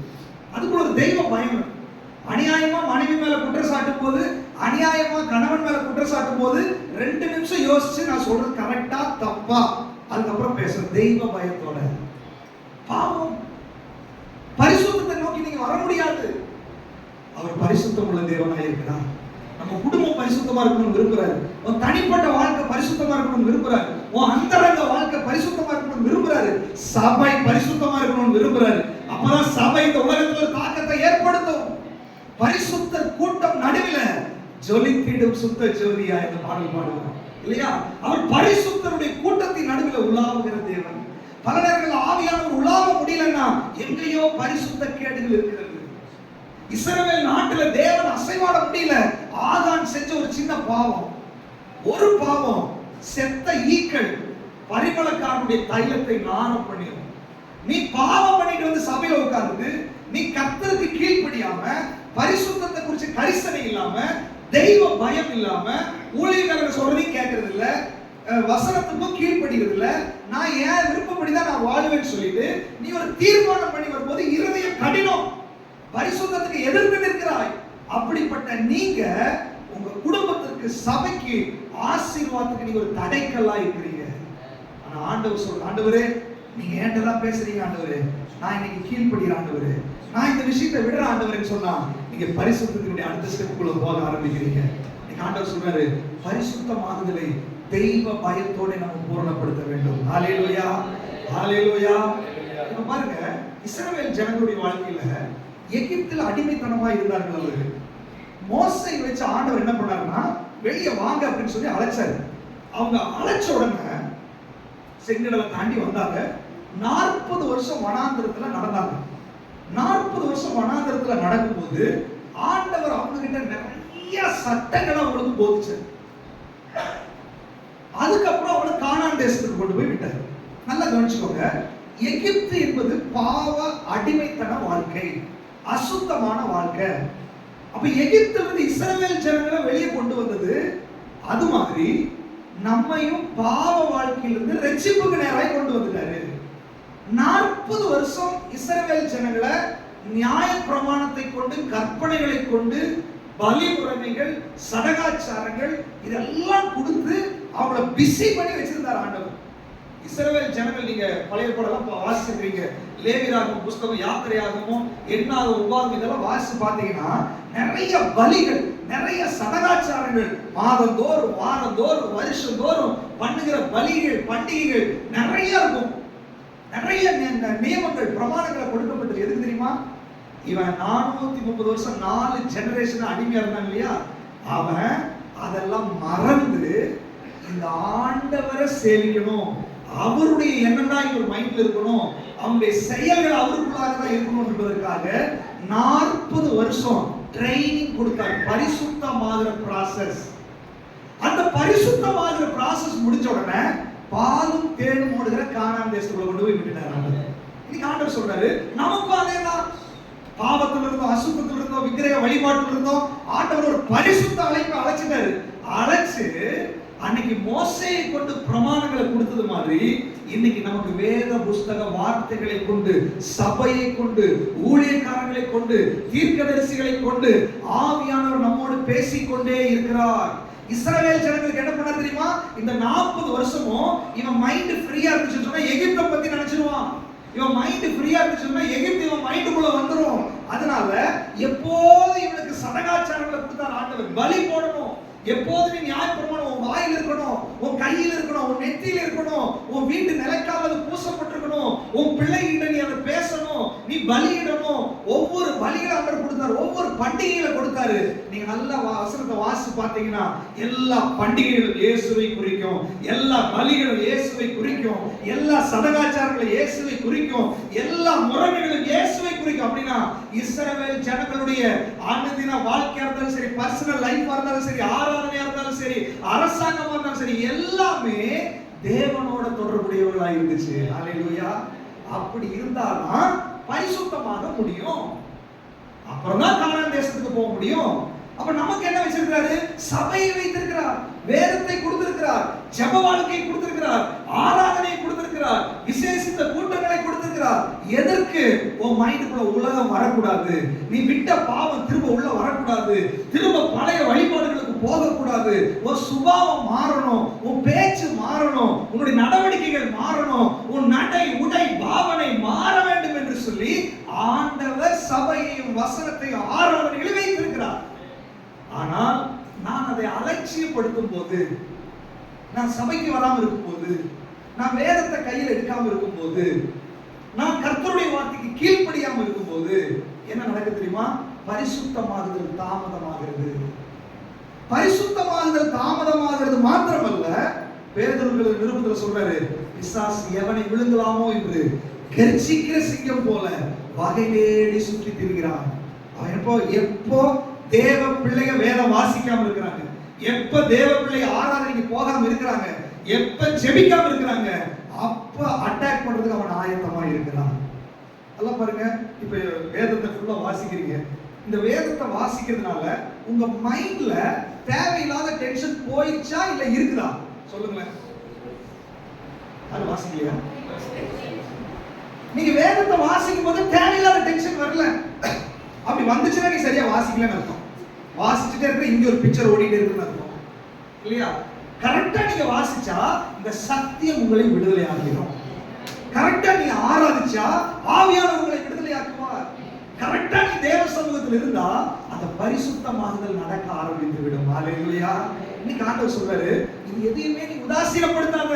அதுக்குள்ள ஒரு தெய்வ பயம். அநியாயமா மனைவி மேல குற்றம் சாட்டும் போது, அநியாயமா கணவன் மேல குற்றம் சாட்டும் போது 2 நிமிஷம் யோசிச்சு நான் சொல்றது கரெக்டா தப்பா அதுக்கப்புறம் பேசுற தெய்வ பயத்தோட. பாவம் பரிசுத்தத்தை நோக்கி நீங்க வர முடியாது. அவர் பரிசுத்தம் உள்ள தேவனாய் இருக்கிறார். நம்ம குடும்பம் பரிசுத்தமா இருக்கணும்னு விரும்புறாரு. உன் தனிப்பட்ட வாழ்க்கை பரிசுத்தமா இருக்கணும்னு விரும்புறாரு. உன் அந்தரங்க வாழ்க்கை பரிசுத்தமா இருக்கணும்னு விரும்புறாரு. சபை பரிசுத்தமா இருக்கணும்னு விரும்புறாரு. அப்பதான் சபை இந்த உலகத்துல தாக்கத்தை ஏற்படுத்தும். பரிசுத்த கூட்டம் நடுவில் ஜொலித்திடும் சுத்த ஜோதியா இந்த பாடல் பாடுவோம் இல்லையா? அவர் பரிசுத்தருடைய கூட்டத்தின் நடுவில் உலாவுகிற தேவன். பல நேரங்கள் ஆவியானவர் உலாவ முடியலன்னா எங்கேயோ பரிசுத்த கேடுகள் இருக்கிறது. இஸ்ரவேல் நாட்டுல தேவன் அசைவாட முடியல. ஆகான் செஞ்ச ஒரு சின்ன பாவம், ஒரு பாவம், செத்த ஈக்கள் பரிமளக்காரனுடைய தைலத்தை நாணம் பண்ணிடும். நீ பாவம் பண்ணிட்டு வந்து சபையில உட்கார்ந்து நீ கர்த்தருக்கு கீழ்ப்படியாம, பரிசுத்தத்தை குறித்து கரிசனை இல்லாம, தெய்வ பயம் இல்லாம, ஊழியக்காரங்க சொல்றதையும் கேட்கறது இல்ல, வசனத்துக்கும் கீழ்ப்படிகிறது இல்ல, நான் ஏன் விருப்பப்படிதான் நான் வாழ்வேன்னு சொல்லிட்டு நீ ஒரு தீர்மானம் பண்ணி வரும்போது இருதயம் கடினம், பரிசுத்தத்துக்கு எதிர்த்து நிற்கிறாய். அப்படிப்பட்ட நீங்க உங்க குடும்பத்திற்கு சபைக்கு ஆசீர்வாதத்துக்கு நீங்க ஒரு தடைக்கல்லா இருக்கிறீங்க. ஆனா ஆண்டவர் சொல்ற, ஆண்டவரே நீங்க என்கிட்ட தான் பேசுறீங்க ஆண்டவரே, நான் இன்னைக்கு கீழ்ப்படுகிறேன் ஆண்டவரே, நான் இந்த விஷயத்தை விடுற ஆண்டவரேன்னு சொன்னா நீங்க பரிசுத்தத்தினுடைய அடுத்த ஸ்டெப்புக்குள்ள போக ஆரம்பிக்கிறீங்க. நீங்க ஆண்டவர் சொல்றாரு பரிசுத்தமாகுதலை தெய்வ பயத்தோட நம்ம பூரணப்படுத்த வேண்டும். ஹalleluya ஹalleluya. இப்ப பாருங்க, இஸ்ரவேல் ஜனங்களுடைய வாழ்க்கையில எகிப்தில் அடிமைத்தனமா இருந்தார்கள். அவர்கள் மோசை வச்சு ஆண்டவர் என்ன பண்ணாருன்னா வெளியே வாங்க அப்படின்னு சொல்லி அழைச்சாரு. அவங்க அழைச்ச உடனே செங்கடலை தாண்டி வந்தாங்க. 40 வருஷம் வனாந்திரத்துல நடந்தாங்க. 40 வருஷம் வனாந்திரத்துல நடக்கும்போது ஆண்டவர் அவங்க கிட்ட நிறைய சட்டங்களை அவங்களுக்கு போதிச்சார். அதுக்கப்புறம் அவங்களை கானான் தேசத்துக்கு கொண்டு போய் விட்டார். நல்லா கவனிச்சுக்கோங்க, எகிப்து என்பது பாவ அடிமைத்தன வாழ்க்கை, அசுத்தமான வாழ்க்கை. அப்ப எகிப்துல இருந்து இஸ்ரவேல் ஜனங்களை வெளியே கொண்டு வந்தது. அது மாதிரி நம்மையும் பாவ வாழ்க்கையிலிருந்து ரட்சிப்புக்கு நேராக கொண்டு வந்துட்டாரு. 40 வருஷம் இஸ்ரவேல் ஜனங்களை நியாய பிரமாணத்தை கொண்டு, கற்பனைகளை கொண்டு, பலி முறைமைகள், சடகாச்சாரங்கள் இதெல்லாம் கொடுத்து அவங்கள பிஸி பண்ணி வச்சிருந்தார் ஆண்டவர். இஸ்ரவேல் ஜனங்கள், நீங்க பழைய பாடலாம் வாசிச்சிருக்கீங்க, லேவியராகமம் புஸ்தகம், யாத்திரையாகமம், எண்ணாகமம், உபாகமம் இதெல்லாம் வாசிச்சு பார்த்தீங்கன்னா நிறைய பலிகள், நிறைய சடகாச்சாரங்கள், மாதந்தோறும் வாரந்தோறும் வருஷந்தோறும் பண்ணுகிற பலிகள், பண்டிகைகள் நிறைய இருக்கும். நிறைய நியமங்கள், பிரமாணங்களை கொடுக்கப்பட்டது. எதுக்கு தெரியுமா? இவன் 430 வருஷம் 4 ஜெனரேஷன் அடிமையா இருந்தான் இல்லையா, அவன் அதெல்லாம் மறந்து இந்த ஆண்டவரை சேவிக்கணும், அவருடைய எண்ணம் தான் இவர் மைண்ட்ல இருக்கணும், அவருடைய செயல்கள் அவருக்குள்ளாக தான் இருக்கணும் என்பதற்காக 40 வருஷம் ட்ரைனிங் கொடுத்தார். பரிசுத்தமாகிற ப்ராசஸ். அந்த பரிசுத்தமாகிற ப்ராசஸ் முடிஞ்ச உடனே பாலும் தேனும் ஓடுகிற கானான் தேசத்துக்குள்ள கொண்டு போய் விட்டுட்டார் ஆண்டவர். இன்னைக்கு ஆண்டவர் சொல்றாரு நமக்கும் அதேதான். பாவத்துல இருந்தோம், அசுத்தத்துல இருந்தோம், விக்கிரக வழிபாட்டுல இருந்தோம், ஆண்டவர் ஒரு பரிசுத்த அழைப்பை அழைச்சிட்டாரு. அழைச்சு அன்னைக்கு மோசேயை கொண்டு பிரமாணங்களை கொடுத்தது மாதிரி இன்னைக்கு நமக்கு வேத புஸ்தக வார்த்தைகளை கொண்டு, சபையை கொண்டு, ஊழியக்காரர்களை கொண்டு, தீர்க்கதரிசிகளை கொண்டு ஆவியானவர் நம்மோடு பேசிக்கொண்டே இருக்கிறார். இஸ்ரவேல் ஜனங்களுக்கு என்ன பண்ண தெரியுமா? இந்த 40 வருஷமும் இவன் மைண்ட் ஃப்ரீயா இருந்துச்சுன்னு சொன்னா எகிப்தை பத்தி நினைச்சிருவான். இவன் மைண்ட் ஃப்ரீயா இருந்துச்சுன்னா எகிப்து இவன் மைண்டுக்குள்ள வந்துரும். அதனால எப்போது இவனுக்கு சடகாச்சாரங்களை கொடுத்தார் ஆண்டவர். பலி போடணும், எப்போதும் நீ நியாயப்பிரமாணம் உன் வாயில் இருக்கணும், உன் கையில் இருக்கணும், உன் நெத்தியில் இருக்கணும், உன் வீட்டு நிலைக்காவது பூசப்பட்டிருக்கணும், உன் பிள்ளைகிட்ட நீ அதை பேசணும், நீ பலியிடணும். ஒவ்வொரு பலிகளை அவர் கொடுத்தாரு, ஒவ்வொரு பண்டிகைகளை கொடுத்தாரு. நீங்க நல்ல வசனத்தை வாசிச்சு பார்த்தீங்கன்னா எல்லா பண்டிகைகளும் இயேசுவை குறிக்கும், எல்லா பலிகளும் இயேசுவை குறிக்கும், எல்லா சடங்காச்சாரங்களும் இயேசுவை குறிக்கும், எல்லா முறைகளும் இயேசுவை குறிக்கும். அப்படின்னா இஸ்ரவேல் ஜனங்களுடைய அனுதின வாழ்க்கையா இருந்தாலும் சரி, பர்சனல் லைஃபா இருந்தாலும் சரி, ஆராதனையா இருந்தாலும் சரி, அரசாங்கமா இருந்தாலும் சரி, எல்லாமே தேவனோட தொடர்புடையவர்களா இருந்துச்சு. ஹல்லேலூயா. அப்படி இருந்தாதான் பரிசுத்தமாக முடியும். அப்புறம் தான் கானான் தேசத்துக்கு போக முடியும். அப்ப நமக்கு என்ன வச்சிருக்கிறாரு? சபையை வைத்திருக்கிறார், வேதத்தை கொடுத்திருக்கிறார், ஜெப வாழ்க்கையை கொடுத்திருக்கிறார், ஆராதனையை கொடுத்திருக்கிறார், விசேஷித்த கூட்டங்களை கொடுத்திருக்கிறார். எதற்கு? உன் மைண்டுக்குள்ள உலகம் வரக்கூடாது, நீ விட்ட பாவம் திரும்ப உள்ள வரக்கூடாது, திரும்ப பழைய வழிபாடுகளுக்கு போகக்கூடாது, உன் சுபாவம் மாறணும், உன் பேச்சு மாறணும், உன்னுடைய நடவடிக்கைகள் மாறணும், உன் நடை உடை பாவனை மாற வேண்டும் என்று சொல்லி ஆண்டவர் சபையையும் வசனத்தையும் ஆராதனைகளை வைத்திருக்கிறார். ஆனால் நான் அதை அலட்சியப்படுத்தும் போது, நான் சபைக்கு வராமல் இருக்கும் போது, நான் வேதத்தை கையில் எடுக்காமல் இருக்கும் போது, நான் கர்த்தருடைய வார்த்தைக்கு கீழ்ப்படியாமல் இருக்கும் போது என்ன நடக்குது தெரியுமா? பரிசுத்தமாகுதல் தாமதமாகிறது. பரிசுத்தமாகுதல் தாமதமாகிறது மாத்திரமல்ல, பேதுரு நிருபத்தில் சொல்றாரு, பிசாசு எவனை விழுங்கலாமோ என்று கர்ச்சிக்கிற சிங்கம் போல வகை தேடி சுற்றி திரிகிறான். அவன் எப்போ தேவ பிள்ளைங்க வேதம் வாசிக்காம இருக்கிறாங்க, எப்ப தேவ பிள்ளை ஆராதனைக்கு போகாம இருக்கிறாங்க, எப்ப ஜெபிக்காம இருக்கிறாங்க, அப்ப அட்டாக் பண்றதுக்கு அவன் ஆயத்தமா இருக்கிறான். நல்லா பாருங்க, இப்ப வேதத்தை ஃபுல்லா வாசிக்கிறீங்க. இந்த வேதத்தை வாசிக்கிறதுனால உங்க மைண்ட்ல தேவையில்லாத டென்ஷன் போயிடுச்சா இல்ல இருக்குதா? சொல்லுங்களேன். அது வாசிக்கலையா? நீங்க வேதத்தை வாசிக்கும் போது தேவையில்லாத டென்ஷன் வரல. அப்படி வந்துச்சுன்னா நீ சரியா வாசிக்கலன்னு அர்த்தம். வாசிச்சுட்டே இருக்கிற இங்க ஒரு பிக்சர் ஓடிட்டே இருக்குன்னு அர்த்தம் இல்லையா? கரெக்டா நீங்க வாசிச்சா இந்த சத்தியம் உங்களை விடுதலை ஆக்கிடும். கரெக்டா நீ ஆராதிச்சா ஆவியானவர் உங்களை விடுதலை ஆக்குவார். கரெக்டா நீ தேவ சமூகத்தில் இருந்தா அந்த பரிசுத்தமாகுதல் நடக்க ஆரம்பித்து விடும். ஹல்லேலூயா. இன்னைக்கு ஆண்டவர் சொல்றாரு, இது எதையுமே நீ உதாசீனப்படுத்தாத.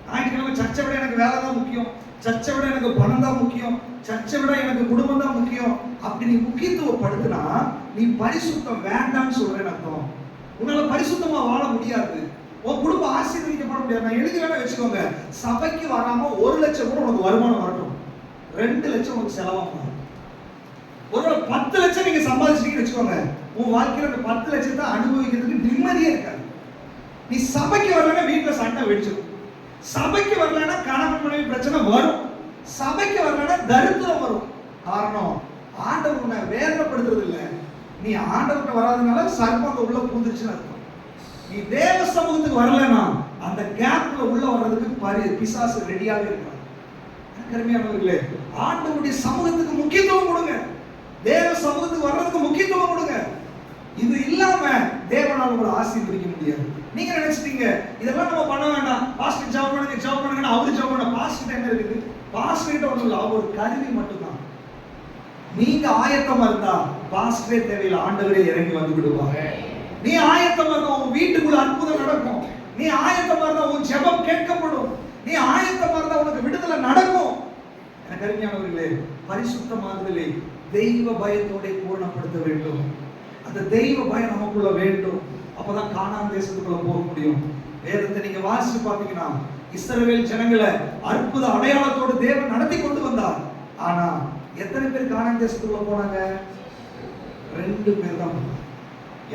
ஞாயிற்றுக்கிழமை சர்ச்சை விட எனக்கு வேலை தான் முக்கியம், சர்ச்சை விட எனக்கு பணம் தான் முக்கியம், சர்ச்சை விட எனக்கு குடும்பம் தான் முக்கியம், அப்படி நீ முக்கியத்துவப்படுத்தினா நீ பரிசுத்தம் வேண்டாம்னு சொல்றேன்னு அர்த்தம். உன்னால பரிசுத்தமா வாழ முடியாது, உன் குடும்பம் ஆசீர்வதிக்கப்பட முடியாது. நான் எழுதி வேணா வச்சுக்கோங்க, சபைக்கு வராம 1 லட்சம் கூட உனக்கு வருமானம் வரட்டும், 2 லட்சம் உனக்கு செலவா மாறும். ஒரு 10 லட்சம் நீங்க சம்பாதிச்சிட்டீங்கன்னு வச்சுக்கோங்க, உன் வாழ்க்கையில அந்த 10 லட்சத்தை அனுபவிக்கிறதுக்கு நிம்மதியே இருக்காது. நீ சபைக்கு வரலன்னா வீட்டுல சண்டை வெடிச்சிடும், சபைக்கு வரலன்னா கணவன் மனைவி பிரச்சனை வரும், சபைக்கு வரலன்னா தரித்திரம் வரும். காரணம், ஆண்டவர் உன்னை வேதனைப்படுத்துறது இல்லை, நீ ஆண்டவர்கிட்ட வராதனால சர்ப்பம் உள்ள பூந்துருச்சுன்னு அர்த்தம். நீ தேவ சமூகத்துக்கு வரலன்னா அந்த கேப்ல உள்ள வர்றதுக்கு பிசாசு ரெடியாக இருக்கான். கருமையானவர்களே, ஆண்டவருடைய சமூகத்துக்கு முக்கியத்துவம் கொடுங்க, தேவ சமூகத்துக்கு வர்றதுக்கு முக்கியத்துவம் கொடுங்க. இது இல்லாம தேவனால் உங்களை ஆசீர்வதிக்க முடியாது. நீங்க நினைச்சிட்டீங்க இதெல்லாம் நம்ம பண்ண வேண்டாம், பாஸ்டர் ஜெபம் பண்ணுங்க அவரு ஜெபம் பண்ண. பாஸ்டர் என்ன இருக்குது? பாஸ்டர் கிட்ட ஒண்ணும் இல்ல, அவர் ஒரு கருவி மட்டும்தான். நீங்க ஆயத்தமா இருந்தா பாஸ்டரே தேவையில்லை, ஆண்டவரே இறங்கி வந்து விடுவாங்க. நீ ஆயத்தமா இருந்தா உன் வீட்டுக்குள்ள அற்புதம் நடக்கும், நீ ஆயத்தமா இருந்தா உன் ஜெபம் கேட்கப்படும், நீ ஆயத்தமா இருந்தா உனக்கு விடுதலை நடக்கும். எனக்கு அருமையானவர்களே, பரிசுத்தமாகுதலை தெய்வ பயத்தோட பூர்ணப்படுத்த வேண்டும். அந்த தெய்வ பயம் நமக்குள்ள வேண்டும். அப்பதான் கானான் தேசத்துக்குள்ள போக முடியும். வேதத்தை நீங்க வாசிச்சு பாத்தீங்கன்னா இஸ்ரவேல் ஜனங்களை அற்புத அடையாளத்தோடு தேவன் நடத்தி கொண்டு வந்தார். ஆனா எத்தனை பேர் கானான் தேசத்துக்குள்ள போனாங்க? 2 பேர் தான்.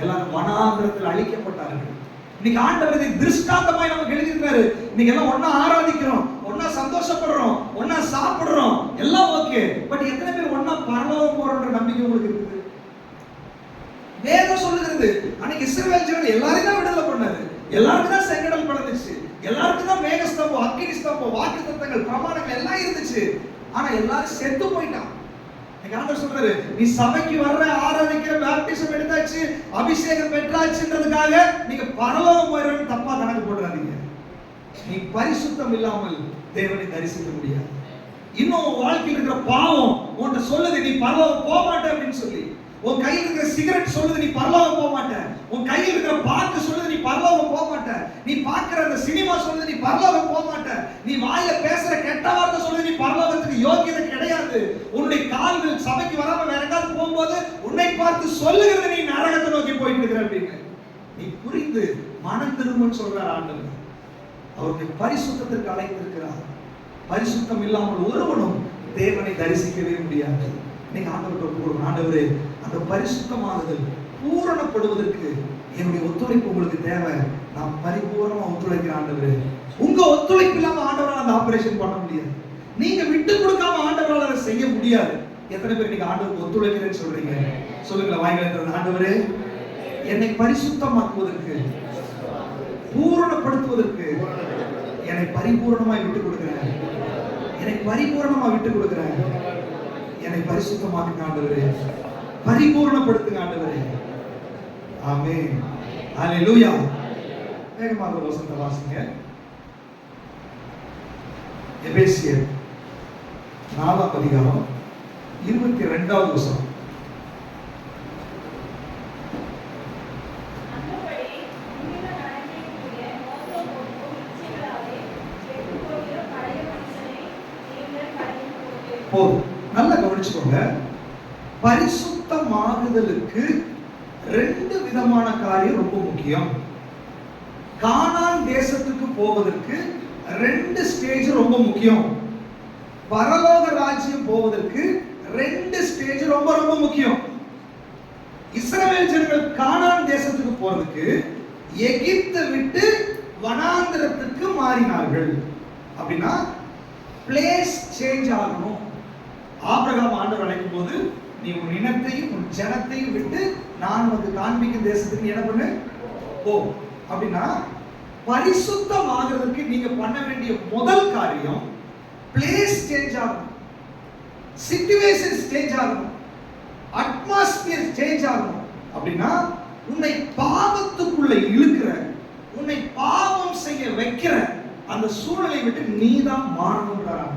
எல்லாரும் வனாந்திரத்தில் அழிக்கப்பட்டார்கள். இன்னைக்கு ஆண்டவர் இதை திருஷ்டாந்தமாய் நமக்கு எழுதியிருக்காரு. இன்னைக்கு எல்லாம் ஒண்ணா ஆராதிக்கிறோம், ஒண்ணா சந்தோஷப்படுறோம், ஒண்ணா சாப்பிடுறோம், எல்லாம் ஓகே. பட் எத்தனை பேர் ஒண்ணா பரலோகம் போறோம்ன்ற நம்பிக்கை உங்களுக்கு இருக்குது? வேதம் சொல்லுகிறது, அன்னைக்கு இஸ்ரவேல் ஜனங்கள் எல்லாரையும் தான் விடுதலை பண்ணாரு, எல்லாருக்கும் தான் செங்கடல் பிளந்துச்சு, எல்லாருக்கும் தான் மேகஸ்தம்பம், அக்கினி ஸ்தம்பம், வாக்குத்தத்தங்கள், பிரமாணங்கள் எல்லாம் இருந்துச்சு. ஆனா எல்லாரும் செத்து போயிட்டான். ஆண்டவர் சொல்றாரு, நீ சபைக்கு வர்ற, ஆராதிக்கிற, பாப்டிசம் எடுத்தாச்சு, அபிஷேகம் பெற்றாச்சுன்றதுக்காக நீங்க பரலோகம் போயிடுன்னு தப்பா கணக்கு போடுறாதீங்க. நீ பரிசுத்தம் இல்லாமல் தேவனை தரிசிக்க முடியாது. இன்னும் வாழ்க்கையில் இருக்கிற பாவம் உன்கிட்ட சொல்லுது, நீ பரலோகம் போக மாட்டே அப்படின்னு சொல்லி. உன் கையில் இருக்கிற சிகரெட் சொல்லுது நீ பரலோகம் போக மாட்ட. உன் கையில் இருக்கிற பாட்டு சொல்லுது நீ பரலோகம் போக மாட்ட. நீ பார்க்கிற அந்த சினிமா சொல்லுது நீ பரலோகம் போக மாட்ட. நீ வாயில பேசுற கெட்ட வார்த்தை சொல்லுது நீ பரலோகத்துக்கு யோகியதை கிடையாது. உன்னுடைய கால்கள் சபைக்கு வராம வேற எங்காவது போகும்போது உன்னை பார்த்து சொல்லுகிறது நீ நரகத்தை நோக்கி போயிட்டு இருக்கிற அப்படின்னு நீ புரிந்து மனம் திரும்புன்னு சொல்றார் ஆண்டவர். அவருடைய பரிசுத்தத்திற்கு அழைத்திருக்கிறார். பரிசுத்தம் இல்லாமல் ஒருவனும் தேவனை தரிசிக்கவே முடியாது. நீங்க ஆண்டவர்கிட்ட ஒப்புக்கொள்ளுங்க. ஆண்டவரே, அந்த பரிசுத்தமாகுதல் பூரணப்படுவதற்கு என்னுடைய ஒத்துழைப்பு உங்களுக்கு தேவை. நான் பரிபூர்ணமா ஒத்துழைக்கிறேன் ஆண்டவரே. உங்க ஒத்துழைப்பு இல்லாம ஆண்டவரால் அந்த ஆபரேஷன் பண்ண முடியாது. நீங்க விட்டு கொடுக்காம ஆண்டவரால் அதை செய்ய முடியாது. எத்தனை பேர் நீங்க ஆண்டவருக்கு ஒத்துழைக்கிறேன்னு சொல்றீங்க? சொல்லுங்களேன் வாய்களை திறந்து. ஆண்டவரே, என்னை பரிசுத்தமாக்குவதற்கு, பூரணப்படுத்துவதற்கு என்னை பரிபூர்ணமாய் விட்டு கொடுக்கிறேன். என்னை பரிபூர்ணமா விட்டு கொடுக்கிறேன். என்னை பரிசுத்தமாக்குங்க ஆண்டவரே, பரிபூர்ணப்படுத்துங்க ஆண்டவரே. ஆமென். ஹல்லேலூயா. வேகமாக வசனத்தை வாசிங்க. எபேசியர் 4ஆம் அதிகாரம் 22வது வசனம். போதும், நல்லா கவனிச்சுக்கோங்க. பரிசுத்தமாகுதலுக்கு 2 விதமான காரியம் ரொம்ப முக்கியம். கானான் தேசத்துக்கு போவதற்கு 2 ஸ்டேஜ் ரொம்ப முக்கியம். பரலோக ராஜ்யம் போவதற்கு 2 ஸ்டேஜ் ரொம்ப ரொம்ப முக்கியம். இஸ்ரவேல் ஜனங்கள் கானான் தேசத்துக்கு போறதுக்கு எகிப்தை விட்டு வனாந்திரத்துக்கு மாறினார்கள். அப்படின்னா பிளேஸ் சேஞ்ச் ஆகணும். ஆபிரகாம் ஆண்டவர் அழைக்கும் போது நீ உன் இனத்தையும் உன் ஜனத்தையும் விட்டு நான் உனக்கு காண்பிக்கும் தேசத்துக்கு என்ன பண்ணு போ. அப்படின்னா பரிசுத்தம் ஆகிறதுக்கு நீங்க பண்ண வேண்டிய முதல் காரியம் பிளேஸ் சேஞ்ச் ஆகணும், சிச்சுவேஷன் சேஞ்ச் ஆகணும், அட்மாஸ்பியர் சேஞ்ச் ஆகணும். அப்படின்னா உன்னை பாவத்துக்குள்ள இழுக்கிற, உன்னை பாவம் செய்ய வைக்கிற அந்த சூழலை விட்டு நீதான் மாறணும்ன்றாங்க.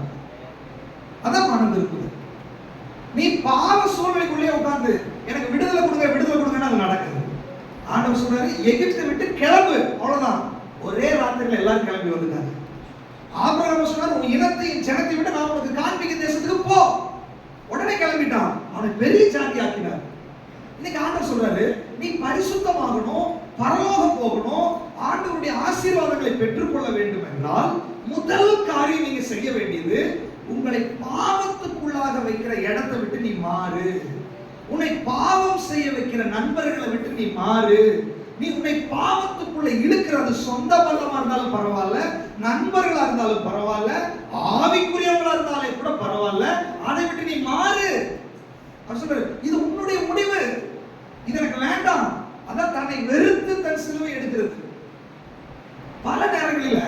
அதான் மனம் இருக்குது. நீ பாவ சூழ்நிலைக்குள்ளே உட்கார்ந்து எனக்கு விடுதலை கொடுங்க விடுதலை கொடுங்கன்னு அது நடக்குது. ஆண்டவர் சொல்றாரு எகிப்தை விட்டு கிளம்பு, அவ்வளவுதான். ஒரே ராத்திரியில எல்லாரும் கிளம்பி வந்துட்டாங்க. ஆபிரகாம் சொன்னார் உன் இனத்தையும் ஜனத்தை விட்டு நான் உனக்கு காண்பிக்கும் தேசத்துக்கு போ. உடனே கிளம்பிட்டான். அவனை பெரிய ஜாதி ஆக்கினார். இன்னைக்கு ஆண்டவர் சொல்றாரு நீ பரிசுத்தமாகணும், பரலோகம் போகணும், ஆண்டவருடைய ஆசீர்வாதங்களை பெற்றுக்கொள்ள வேண்டும் என்றால் முதல் காரியம் நீங்க செய்ய வேண்டியது உங்களை பாவத்துக்குள்ளாக வைக்கிற இடத்தை விட்டு நீ மாறு. உன்னை பாவம் செய்ய வைக்கிற நண்பர்களை விட்டு நீ மாறு. நீ உன்னை பாவத்துக்குள்ள இழுக்கிறது சொந்த பல்லமா இருந்தாலும் பரவாயில்ல, நண்பர்களா இருந்தாலும் பரவாயில்ல, ஆவிக்குரியவங்களா இருந்தாலே கூட பரவாயில்ல, அதை விட்டு நீ மாறு. இது உன்னுடைய முடிவு, இது எனக்கு வேண்டாம். அதான் தன்னை வெறுத்து தன் சிலுவை எடுக்கிறது. பல நேரங்களில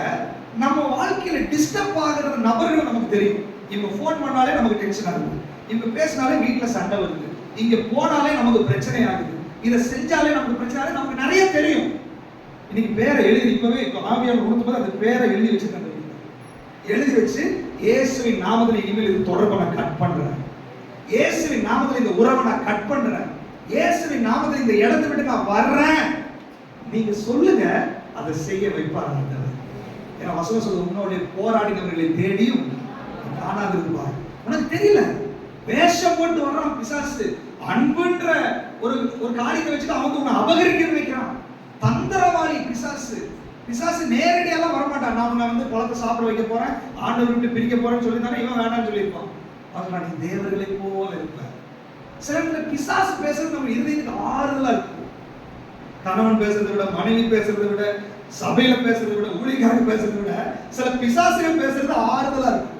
நம்ம வாழ்க்கையில டிஸ்டர்ப் ஆகிற நபர்கள் நமக்கு தெரியும். இவங்க போன் பண்ணாலே நமக்கு டென்ஷன் ஆகுது, இவங்க பேசினாலே வீட்டுல சண்டை வருது, இங்க போனாலே நமக்கு பிரச்சனை ஆகுது, இதை செஞ்சாலே நமக்கு பிரச்சனை ஆகுது, நமக்கு நிறைய தெரியும். இன்னைக்கு பேரை எழுதி இப்பவே ஆவியானவர் கொடுக்கும்போது அந்த பேரை எழுதி வச்சிருக்காங்க. எழுதி வச்சு இயேசுவின் நாமத்தில் இனிமேல் இது தொடர்பை நான் கட் பண்றேன், இயேசுவின் நாமத்தில் இந்த உறவை நான் கட் பண்றேன், இயேசுவின் நாமத்தில் இந்த இடத்தை விட்டு நான் வர்றேன். நீங்க சொல்லுங்க, அதை செய்ய வைப்பாங்க. ஏன்னா வசனம் சொல்லுது உன்னோட போராடினவர்களை தேடியும் காணாது இருப்பார். உனக்கு தெரியல, வேஷம் போட்டு வர்றான் பிசாசு. அன்புன்ற ஒரு ஒரு காரியத்தை வச்சுட்டு அவங்க உன்னை அபகரிக்க வைக்கிறான். தந்திரவாளி பிசாசு. பிசாசு நேரடியெல்லாம் வரமாட்டான். நான் உன்னை வந்து பழத்தை சாப்பிட வைக்க போறேன், ஆண்டவர் விட்டு பிரிக்க போறேன்னு சொல்லி தானே இவன் வேண்டாம்னு சொல்லியிருப்பான். அதனால நீ தேவர்களை போல இருப்ப. சில பிசாசு பேசுறது நம்ம இருதயத்துக்கு ஆறுதலா இருக்கும். கணவன் பேசுறதை விட, மனைவி பேசுறதை விட, சபையில பேசுறதை விட, ஊழியக்காரங்க பேசுறதை விட சில பிசாசுகள் பேசுறது ஆறுதலா இருக்கும்.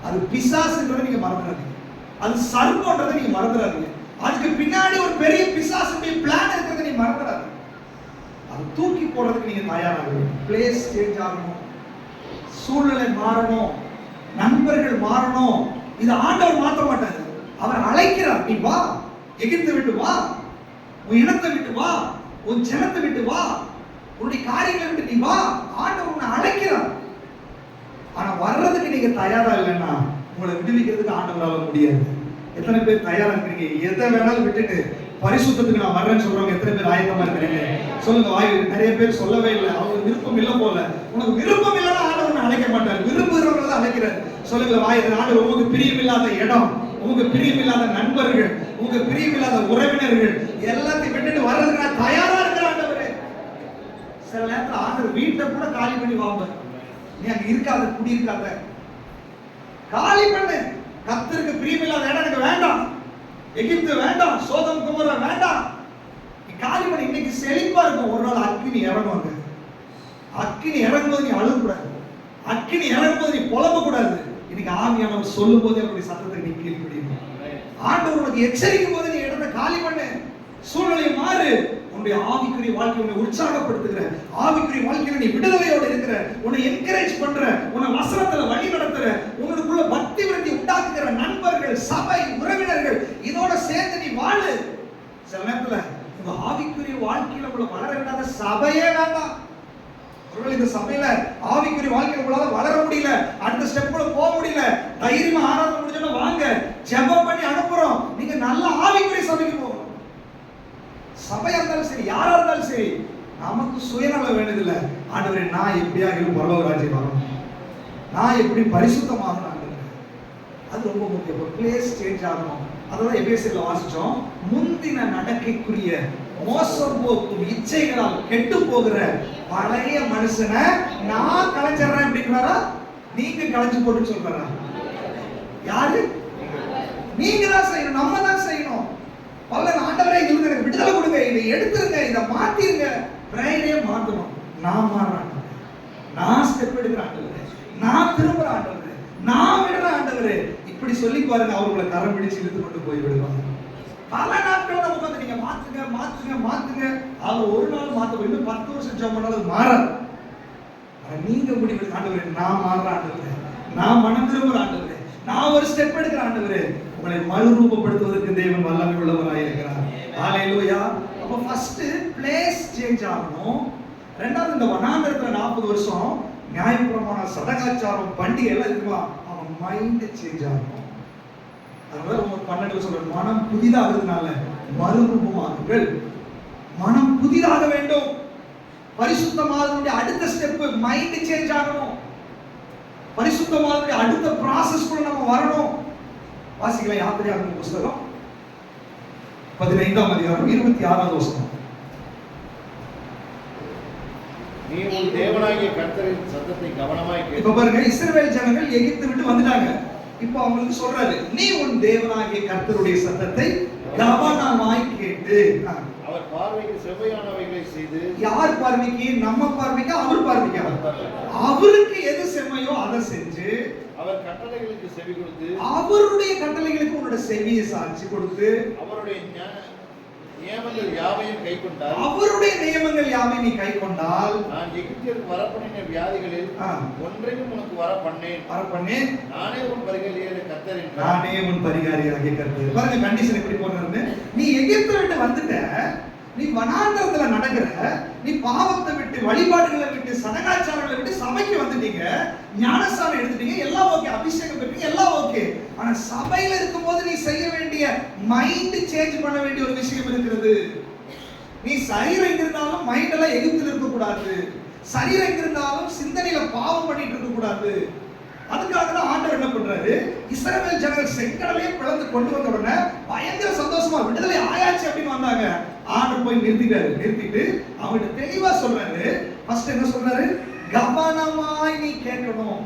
அது பிசாசுன்றதை நீங்க மறந்துடாதீங்க, அது சர்வன்றதை நீங்க மறந்துடாதீங்க. அதுக்கு பின்னாடி ஒரு பெரிய பிசாசுடைய பிளான் இருக்கிறத நீங்க மறந்துடாதீங்க. அது தூக்கி போடுறதுக்கு நீங்க தயாராகணும். பிளேஸ் சேஞ்ச் ஆகணும், சூழ்நிலை மாறணும், நண்பர்கள் மாறணும். இது ஆண்டவர் மாற்ற மாட்டாரு, அவர் அழைக்கிறார். நீ வா, எகிப்தை விட்டு வா, உன் இனத்தை விட்டு வா, உன் ஜனத்தை விட்டு வா, உன்னுடைய காரியங்களை விட்டு நீ வா. ஆண்டவர் உன்னை அழைக்கிறார். ஆனா வர்றதுக்கு நீங்க தயாரா இல்லைன்னா உங்களை விடுவிக்கிறதுக்கு ஆண்டவரால முடியாது. எத்தனை பேர் தயாரா இருக்கிறீங்க? எதை வேணாலும் விட்டுட்டு பரிசுத்தத்துக்கு நான் வர்றேன்னு சொல்றவங்க எத்தனை பேர் ஆயத்தமா இருக்கிறீங்க? சொல்லுங்க. நிறைய பேர் சொல்லவே இல்லை. அவங்களுக்கு விருப்பம் இல்லை போல. உனக்கு விருப்பம் இல்லைன்னா ஆண்டவர் அழைக்க மாட்டார், விரும்புகிறவங்க தான் அழைக்கிறார். சொல்லுங்க. ஆண்டவர் உங்களுக்கு பிரியமில்லாத இடம், உங்களுக்கு பிரியமில்லாத நண்பர்கள், உங்களுக்கு பிரியமில்லாத உறவினர்கள் எல்லாத்தையும் விட்டுட்டு வர்றதுக்கு நான் தயாரா இருக்கிற ஆண்டவரே. சில நேரத்தில் ஆண்டவர் வீட்டை கூட காலி பண்ணி வாங்க. நீ அங்க இருக்காத, குடி இருக்காத, காலி பண்ணு. கர்த்தருக்கு பிரியமில்லாத இடம் எனக்கு வேண்டாம், எகிப்து வேண்டாம், சோதம் குமரா வேண்டாம், நீ காலி பண்ணி. இன்னைக்கு செழிப்பா இருக்கும். ஒரு நாள் அக்கினி இறங்குவாங்க. அக்கினி இறங்கும்போது நீ அழுகக்கூடாது, அக்கினி இறங்கும்போது நீ புலம்ப கூடாது. இன்னைக்கு ஆவியானவர் சொல்லும் போது அவருடைய சத்தத்தை நீ கீழ்ப்படியணும். ஆண்டவர் உனக்கு எச்சரிக்கும் போது நீ இடத்தை காலி பண்ணு, சூழ்நிலையை மாறு. உன்னுடைய ஆவிக்குரிய வாழ்க்கை உன்னை உற்சாகப்படுத்துகிற, ஆவிக்குரிய வாழ்க்கையில நீ விடுதலையோடு இருக்கிற, உன்னை என்கரேஜ் பண்ற, உன்னை வசனத்துல வழி நடத்துற, உனக்குள்ள பக்தி விருத்தி உண்டாக்குகிற நண்பர்கள், சபை, உறவினர்கள், இதோட சேர்ந்து நீ வாழு. சில நேரத்துல உங்க ஆவிக்குரிய வாழ்க்கையில உங்களை வளர விடாத சபையே வேண்டாம். ஒருவேளை இந்த சபையில ஆவிக்குரிய வாழ்க்கையில உங்களால வளர முடியல, அடுத்த ஸ்டெப்ல போக முடியல, தைரியமா ஆராதனை முடிஞ்சோன்னா வாங்க, ஜெபம் பண்ணி அனுப்புறோம். நீங்க நல்ல ஆவிக்குரிய சபைக்கு போகணும். சபையா இருந்தாலும் சரி, யாரா இருந்தாலும் சரி, நமக்கு சுயநலம் வேண்டியதில்லை. ஆண்டவரே, நான் எப்படியாகிலும் பரலோக ராஜ்யம் வரணும், நான் எப்படி பரிசுத்தமாகணும் ஆண்டவரே, அது ரொம்ப முக்கியம். பிளேஸ் சேஞ்ச் ஆகணும். அதான் எபேசியர்ல வாசிச்சோம். முந்தின நடக்கைக்குரிய மோசம் போக்கும் இச்சைகளால் கெட்டு போகிற பழைய மனுஷனை நான் கலைச்சிடுறேன் அப்படிங்கிறாரா? நீங்க கலைச்சு போட்டு சொல்றாரா? யாரு? நீங்க தான் செய்யணும், நம்ம தான் செய்யணும். பல ஆண்டவரே இவங்க எனக்கு விடுதலை கொடுங்க, இதை எடுத்துருங்க, இதை மாத்திருங்க. பிரைடே மாத்தணும். நான் மாறுறேன், நான் ஸ்டெப் எடுக்கிற ஆண்டவரே, நான் திரும்புற ஆண்டவரே, நான் விடுற ஆண்டவரே, இப்படி சொல்லி பாருங்க. அவர்களை கரம் பிடிச்சு இழுத்து கொண்டு போய் விடுவாங்க. பல நாட்கள் நம்ம வந்து நீங்க மாத்துங்க மாத்துங்க மாத்துங்க, அவர் ஒரு நாள் மாத்த, இன்னும் 10 வருஷம் ஜெபம் பண்ணாலும் மாறாது. நீங்க முடிவு, ஆண்டவரே நான் மாறுற ஆண்டவரே, நான் மனம் திரும்புற ஆண்டவரே, நான் ஒரு ஸ்டெப் எடுக்கிற ஆண்டவரே, உங்களை மறுரூபப்படுத்துவதற்கு தேவன் வல்லமை உள்ளவராய் இருக்கிறார். ஹalleluya. அப்ப ஃபர்ஸ்ட் பிளேஸ் சேஞ்ச் ஆகணும். ரெண்டாவது, இந்த வனாந்தரத்துல 40 வருஷம் நியாயப்பிரமாணம், சதகாச்சாரம், பண்டிகை எல்லாம் இருக்குமா, அவன் மைண்ட் சேஞ்ச் ஆகணும். அதனால 12 சொல்ற மனம் புதிதாகிறதுனால மறுரூபமாகுங்கள். மனம் புதிதாக வேண்டும். பரிசுத்தமாகுதலுடைய அடுத்த ஸ்டெப் மைண்ட் சேஞ்ச் ஆகணும். பரிசுத்தமாகுதலுடைய அடுத்த ப்ராசஸ் கூட நம்ம வரணும். வாசிக்கலாம் யாத்திரையாகமம் புத்தகம் 15ஆம் அதிகாரம் 26வது வசனம். நீ உன் தேவனாகிய கர்த்தரின் சத்தத்தை கவனமாய் கேள். இப்ப பாருங்க, இஸ்ரவேல் ஜனங்கள் எகிப்தை விட்டு வந்துட்டாங்க. இப்போ அவங்களுக்கு சொல்றாரு, நீ உன் தேவனாகிய கர்த்தருடைய சத்தத்தை கவனமாய் கேட்டு. அவர் பார்வைக்கு செவ்வையானவைகளை செய்து. யார் பார்வைக்கு? நம்ம பார்வைக்கு, அவர் பார்வைக்கு? அவருக்கு எது செம்மையோ அதை செஞ்சு, அவர் கட்டளைகளுக்கு செவி கொடுத்து, அவருடைய கட்டளைகளுக்கு உன்னோட செவியை சாட்சி கொடுத்து, அவருடைய நியமங்கள் யாவையும் கைக்கொண்டால், அவருடைய நியமங்கள் யாவையும் நீ கைக்கொண்டால், நான் எகிப்தியருக்கு வரப்பண்ணின வியாதிகளில் ஒன்றையும் உனக்கு வரப்பண்ணேன். நானே உன் பரிகாரியாகிய கர்த்தர் என்றார். நானே உன் பரிகாரியாகிய கர்த்தர். பாருங்க கண்டிஷன் எப்படி போடுறது. நீ எகிப்தை விட்டு வந்துட்ட, நீ வனாந்தரத்துல நடக்கிற, நீ பாவத்தை விட்டு, வழிபாடுகளை விட்டு, சடங்காச்சாரங்களை விட்டு சபைக்கு வந்துட்டீங்க, ஞானஸ்தானம் எடுத்துட்டீங்க, எல்லாம் ஓகே, அபிஷேகம் பெற்றீங்க, எல்லாம் ஓகே. ஆனா சபையில இருக்கும்போது நீ செய்ய வேண்டிய மைண்ட் சேஞ்ச் பண்ண வேண்டிய ஒரு விஷயம் இருக்கிறது. நீ சரீரம் இருந்தாலும் மைண்ட் எல்லாம் எகிப்தில் இருக்க கூடாது. சரீரம் இருந்தாலும் சிந்தனையில பாவம் பண்ணிட்டு இருக்க கூடாது. அதுக்காக தான் ஆண்டவர் என்ன பண்றாரு, இஸ்ரவேல் ஜனங்கள் செங்கடலையே பிளந்து கொண்டு வந்த உடனே பயங்கர சந்தோஷமா விடுதலை ஆயாச்சு அப்படின்னு வந்தாங்க. ஆண்டவர் போய் நிறுத்திட்டு அவங்ககிட்ட தெளிவா சொல்றாரு. ஃபர்ஸ்ட் என்ன சொல்றாரு, கவனமாய் நீ கேட்கணும்.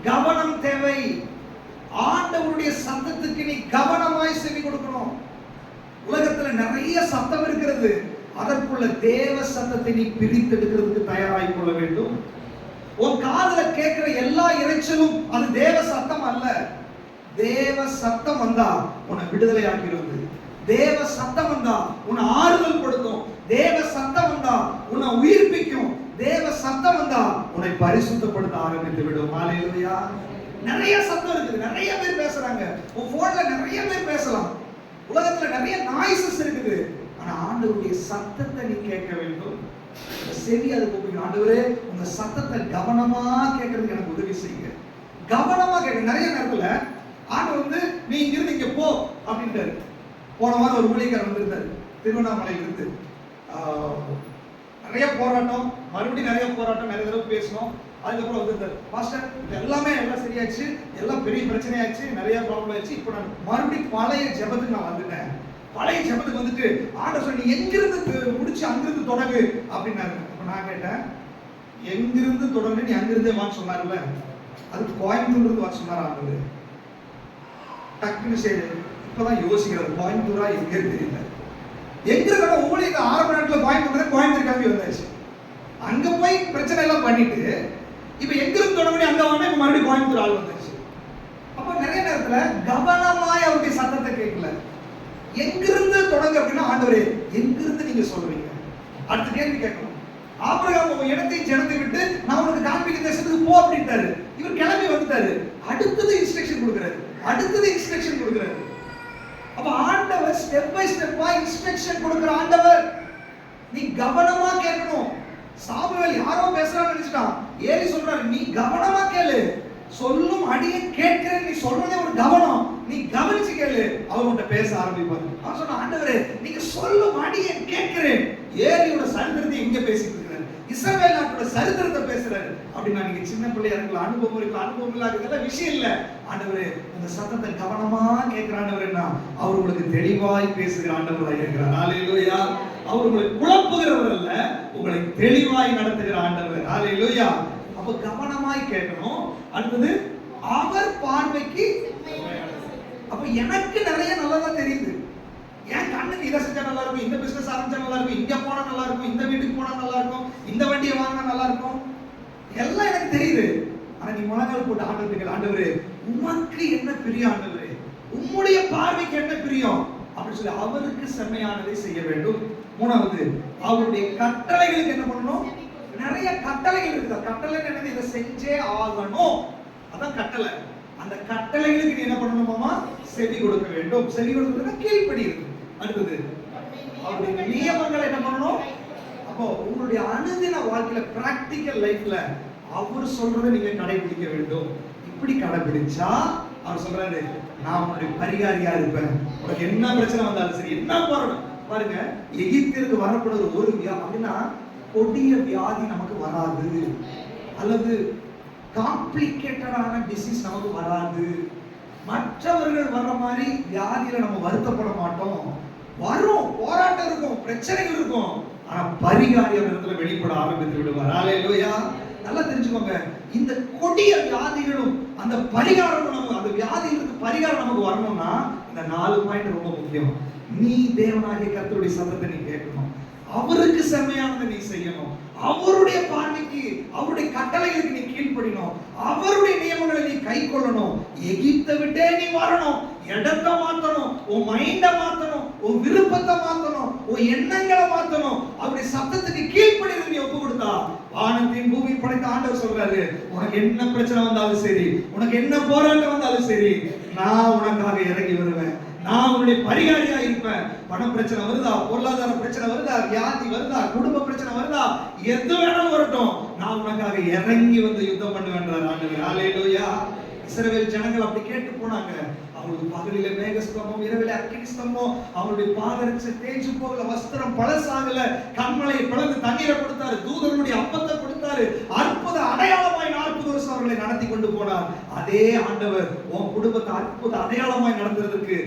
கவனம் தேவை. ஆண்டவருடைய சத்தத்துக்கு நீ கவனமாய் செவி கொடுக்கணும். உலகத்துல நிறைய சத்தம் இருக்கிறது, அதற்குள்ள தேவ சத்தத்தை நீ பிரித்தெடுக்கிறதுக்கு தயாராகிக் கொள்ள வேண்டும். உன் காதுல கேட்கிற எல்லா இறைச்சலும் அது தேவ சத்தம் அல்ல. தேவ சத்தம் வந்தா உன்னை விடுதலை ஆக்கிறது. தேவ சத்தம் வந்தா உன்னை ஆறுதல் படுத்தும். தேவ சத்தம் வந்தா உன்னை உயிர்ப்பிக்கும். தேவ சத்தம் வந்தா உன்னை பரிசுத்தப்படுத்த ஆரம்பித்து விடும். ஹalleluya. நிறைய சத்தம் இருக்குது, நிறைய பேர் பேசுறாங்க, உன் போன்ல நிறைய பேர் பேசலாம், உலகத்துல நிறைய நாய்ஸஸ் இருக்குது. ஆனா ஆண்டவருடைய சத்தத்தை நீ கேட்க வேண்டும். செவி அதுக்கு போய், ஆண்டவரே உங்க சத்தத்தை கவனமா கேட்கறதுக்கு எனக்கு உதவி செய்யுங்க. கவனமா கேட்க. நிறைய நேரத்துல ஆண்டவர் வந்து நீ இங்கிருந்து இங்க போ அப்படின்ட்டாரு. போன வாரம் ஒரு ஊழியக்காரர் வந்திருந்தாரு திருவண்ணாமலையில இருந்து. நிறைய போராட்டம், மறுபடியும் நிறைய போராட்டம், நிறைய தடவை பேசணும். அதுக்கப்புறம் வந்திருந்தாரு, பாஸ்டர் எல்லாமே எல்லாம் சரியாச்சு, எல்லாம் பெரிய பிரச்சனையாச்சு, நிறைய ப்ராப்ளம் ஆயிடுச்சு, இப்போ நான் மறுபடியும் பழைய ஜெபத்துக்கு நான் வந்துட்டேன். பழைய ஜெபத்துக்கு வந்துட்டு ஆண்டவர் சொல்லி நீ எங்கிருந்து முடிச்சு அங்கிருந்து தொடங்கு அப்படின்னாரு. அப்ப நான் கேட்டேன், எங்கிருந்து தொடர்ந்து நீ அங்கிருந்தே வான்னு சொன்னார்ல, அதுக்கு கோயம்புத்தூர்ல இருந்து வர சொன்னார் ஆண்டவர். டக்குன்னு சரி இப்பதான் யோசிக்கிறது, கோயம்புத்தூரா எங்கே தெரியல. எங்க கடை ஊழியர் ஆரம்ப நாட்டில் கோயம்புத்தூர் கிளம்பி வந்தாச்சு. அங்க போய் பிரச்சனை எல்லாம் பண்ணிட்டு இப்ப எங்கிருந்து தொடங்கி அங்க வாங்க, இப்ப மறுபடியும் கோயம்புத்தூர் ஆள் வந்துருச்சு. அப்ப நிறைய நேரத்துல கவனமாய் அவருடைய சத்தத்தை கேட்கல. எங்கிருந்து தொடங்க அப்படின்னா, ஆண்டவரே எங்கிருந்து நீங்க சொல்றீங்க? அடுத்த கேள்வி கேட்கணும். ஆபிரகாம் உங்க இடத்தையும் ஜனத்தை விட்டு நான் உனக்கு காண்பிக்க தேசத்துக்கு போ அப்படின்ட்டாரு. இவர் கிளம்பி வந்துட்டாரு. அடுத்தது இன்ஸ்ட்ரக்ஷன் கொடுக்குறாரு. அப்ப ஆண்டவர் ஸ்டெப் பை ஸ்டெப்பா இன்ஸ்ட்ரக்ஷன் கொடுக்கிற ஆண்டவர். நீ கவனமா கேட்கணும். சாமுவேல் யாரோ பேசுறான்னு நினைச்சிட்டான். ஏலி சொல்றாரு, நீ கவனமா கேளு, சொல்லும் அடியே கேட்கிறேன், நீ சொல்றதே ஒரு கவனம், நீ கவனிச்சு கேளு, அவர் உன்கிட்ட பேச ஆரம்பிப்பாரு. அவன் சொன்ன, ஆண்டவரே நீங்க சொல்லும் அடியே கேட்கிறேன். ஏலியோட சரித்திரத்தை எங்க பேசிட்டு இருக்கிறாரு? இஸ்ரவேல் நாட்டோட சரித்திரத்தை பேசுறாரு. அப்படின்னா நீங்க சின்ன பிள்ளையா இருக்கலாம், அனுபவம் இல்லாத இதெல்லாம் விஷயம் இல்ல. ஆண்டவரே உங்க சத்தத்தை கவனமா கேட்கிற ஆண்டவர்னா அவர் உங்களுக்கு தெளிவாய் பேசுகிற ஆண்டவராக இருக்கிறார். ஹல்லேலூயா. அவர் உங்களை குழப்புகிறவர் அல்ல, உங்களை தெளிவாய் நடத்துகிற ஆண்டவர். ஹல்லேலூயா. அப்ப கவனமாய் கேட்கணும். அடுத்தது அவர் பார்வைக்கு. அப்ப எனக்கு நிறைய நல்லதா தெரியுது. என் கண்ணுக்கு இதை செஞ்சா நல்லா இருக்கும், இந்த பிசினஸ் ஆரம்பிச்சா நல்லா இருக்கும், இங்க போனா நல்லா இருக்கும், இந்த வீட்டுக்கு போனா நல்லா இருக்கும், இந்த வண்டியை வாங்கினா நல்லா இருக்கும், எல்லாம் எனக்கு தெரியுது. ஆனா நீ முழங்கால் போட்டு ஆண்டவருக்கு, ஆண்டவரே உமக்கு என்ன பிரியம், ஆண்டவரே உம்முடைய பார்வைக்கு என்ன பிரியம் அப்படின்னு சொல்லி அவருக்கு செம்மையானதை செய்ய வேண்டும். மூணாவது, அவருடைய கட்டளைகளுக்கு என்ன பண்ணணும்? நிறைய கட்டளைகள் இருக்குது. கட்டளை என்னது? இதை செஞ்சே ஆகணும், அதான் கட்டளை. அந்த கட்டளைகளுக்கு நீ என்ன பண்ணணுமாமா? செவி கொடுக்க வேண்டும். செவி கொடுக்கிறதுனா கீழ்ப்படி இருக்கு. அடுத்தது அவருடைய நியமங்களை என்ன பண்ணணும்? அப்போ உங்களுடைய அனுதின வாழ்க்கையில பிராக்டிக்கல் லைஃப்ல அவர் சொல்றதை நீங்க கடைபிடிக்க வேண்டும். இப்படி கடைபிடிச்சா அவர் சொல்றாரு, நான் உன்னுடைய பரிகாரியா இருப்பேன். உனக்கு என்ன பிரச்சனை வந்தாலும் சரி, என்ன போறோம் பாருங்க, எகிப்திற்கு வரப்படுற ஒரு அப்படின்னா கொடிய வியாதி நமக்கு வராது, அல்லது காம்ப்ளிகேட்டடான டிசீஸ் நமக்கு வராது. மற்றவர்கள் வர்ற மாதிரி வியாதியில நம்ம வருத்தப்பட மாட்டோம். வரும், போராட்டம் இருக்கும், பிரச்சனைகள் இருக்கும், ஆனா பரிகாரியம் இடத்துல வெளிப்பட ஆரம்பித்து விடுவார். ஹல்லேலூயா. நல்லா தெரிஞ்சுக்கோங்க, இந்த கொடிய வியாதிகளும் அந்த பரிகாரமும் நமக்கு, அந்த வியாதிகளுக்கு பரிகாரம் நமக்கு வரணும்னா இந்த 4 பாயிண்ட் ரொம்ப முக்கியம். நீ தேவனாகிய கர்த்தருடைய சத்தத்தை நீ கேட்கணும், அவருக்கு செம்மையானதை நீ செய்யணும், அவருடைய பார்வைக்கு அவருடைய கட்டளைகளுக்கு நீ கீழ்ப்படியணும், அவருடைய நியமங்களை நீ கை கொள்ளணும். எகிப்தை விட்டே நீ வரணும், இடத்தை மாத்தணும், உன் மைண்ட மாத்தணும், உன் விருப்பத்தை மாத்தணும், உன் எண்ணங்களை மாத்தணும். அவருடைய சத்தத்துக்கு கீழ்ப்படிந்து நீ ஒப்பு கொடுத்தா, வானத்தையும் பூமி படைத்த ஆண்டவர் சொல்றாரு, உனக்கு என்ன பிரச்சனை வந்தாலும் சரி, உனக்கு என்ன போராட்டம் வந்தாலும் சரி, நான் உனக்காக இறங்கி வருவேன், நான் உன்னுடைய பரிகாரியா இருப்பேன். பண பிரச்சனை வருதா, பொருளாதார பிரச்சனை வருதா, வியாதி வருதா, குடும்ப பிரச்சனை வருதா, எது வேணாலும் வரட்டும், நான் உனக்காக இறங்கி வந்து யுத்தம் பண்ணுவேன்றார் ஆண்டவர். ஹல்லேலூயா. இஸ்ரவேல் ஜனங்கள் அப்படி கேட்டு போனாங்க. அவங்களுக்கு பகலில மேகஸ்தம்பம், இரவில அக்கினி ஸ்தம்பம், அவங்களுடைய பாதரட்சை தேஞ்சு போகல, வஸ்திரம் பழசாகல, கண்மலையை பிளந்து தண்ணீரை கொடுத்தாரு, தூதர்களுடைய அப்பத்தை கொடுத்தாரு, அற்புத அடையாளமாய் 40 வருஷம் அவர்களை நடத்தி கொண்டு போனார். அதே ஆண்டவர் உன் குடும்பத்தை அற்புத அடையாளமாய் நடத்துறதுக்கு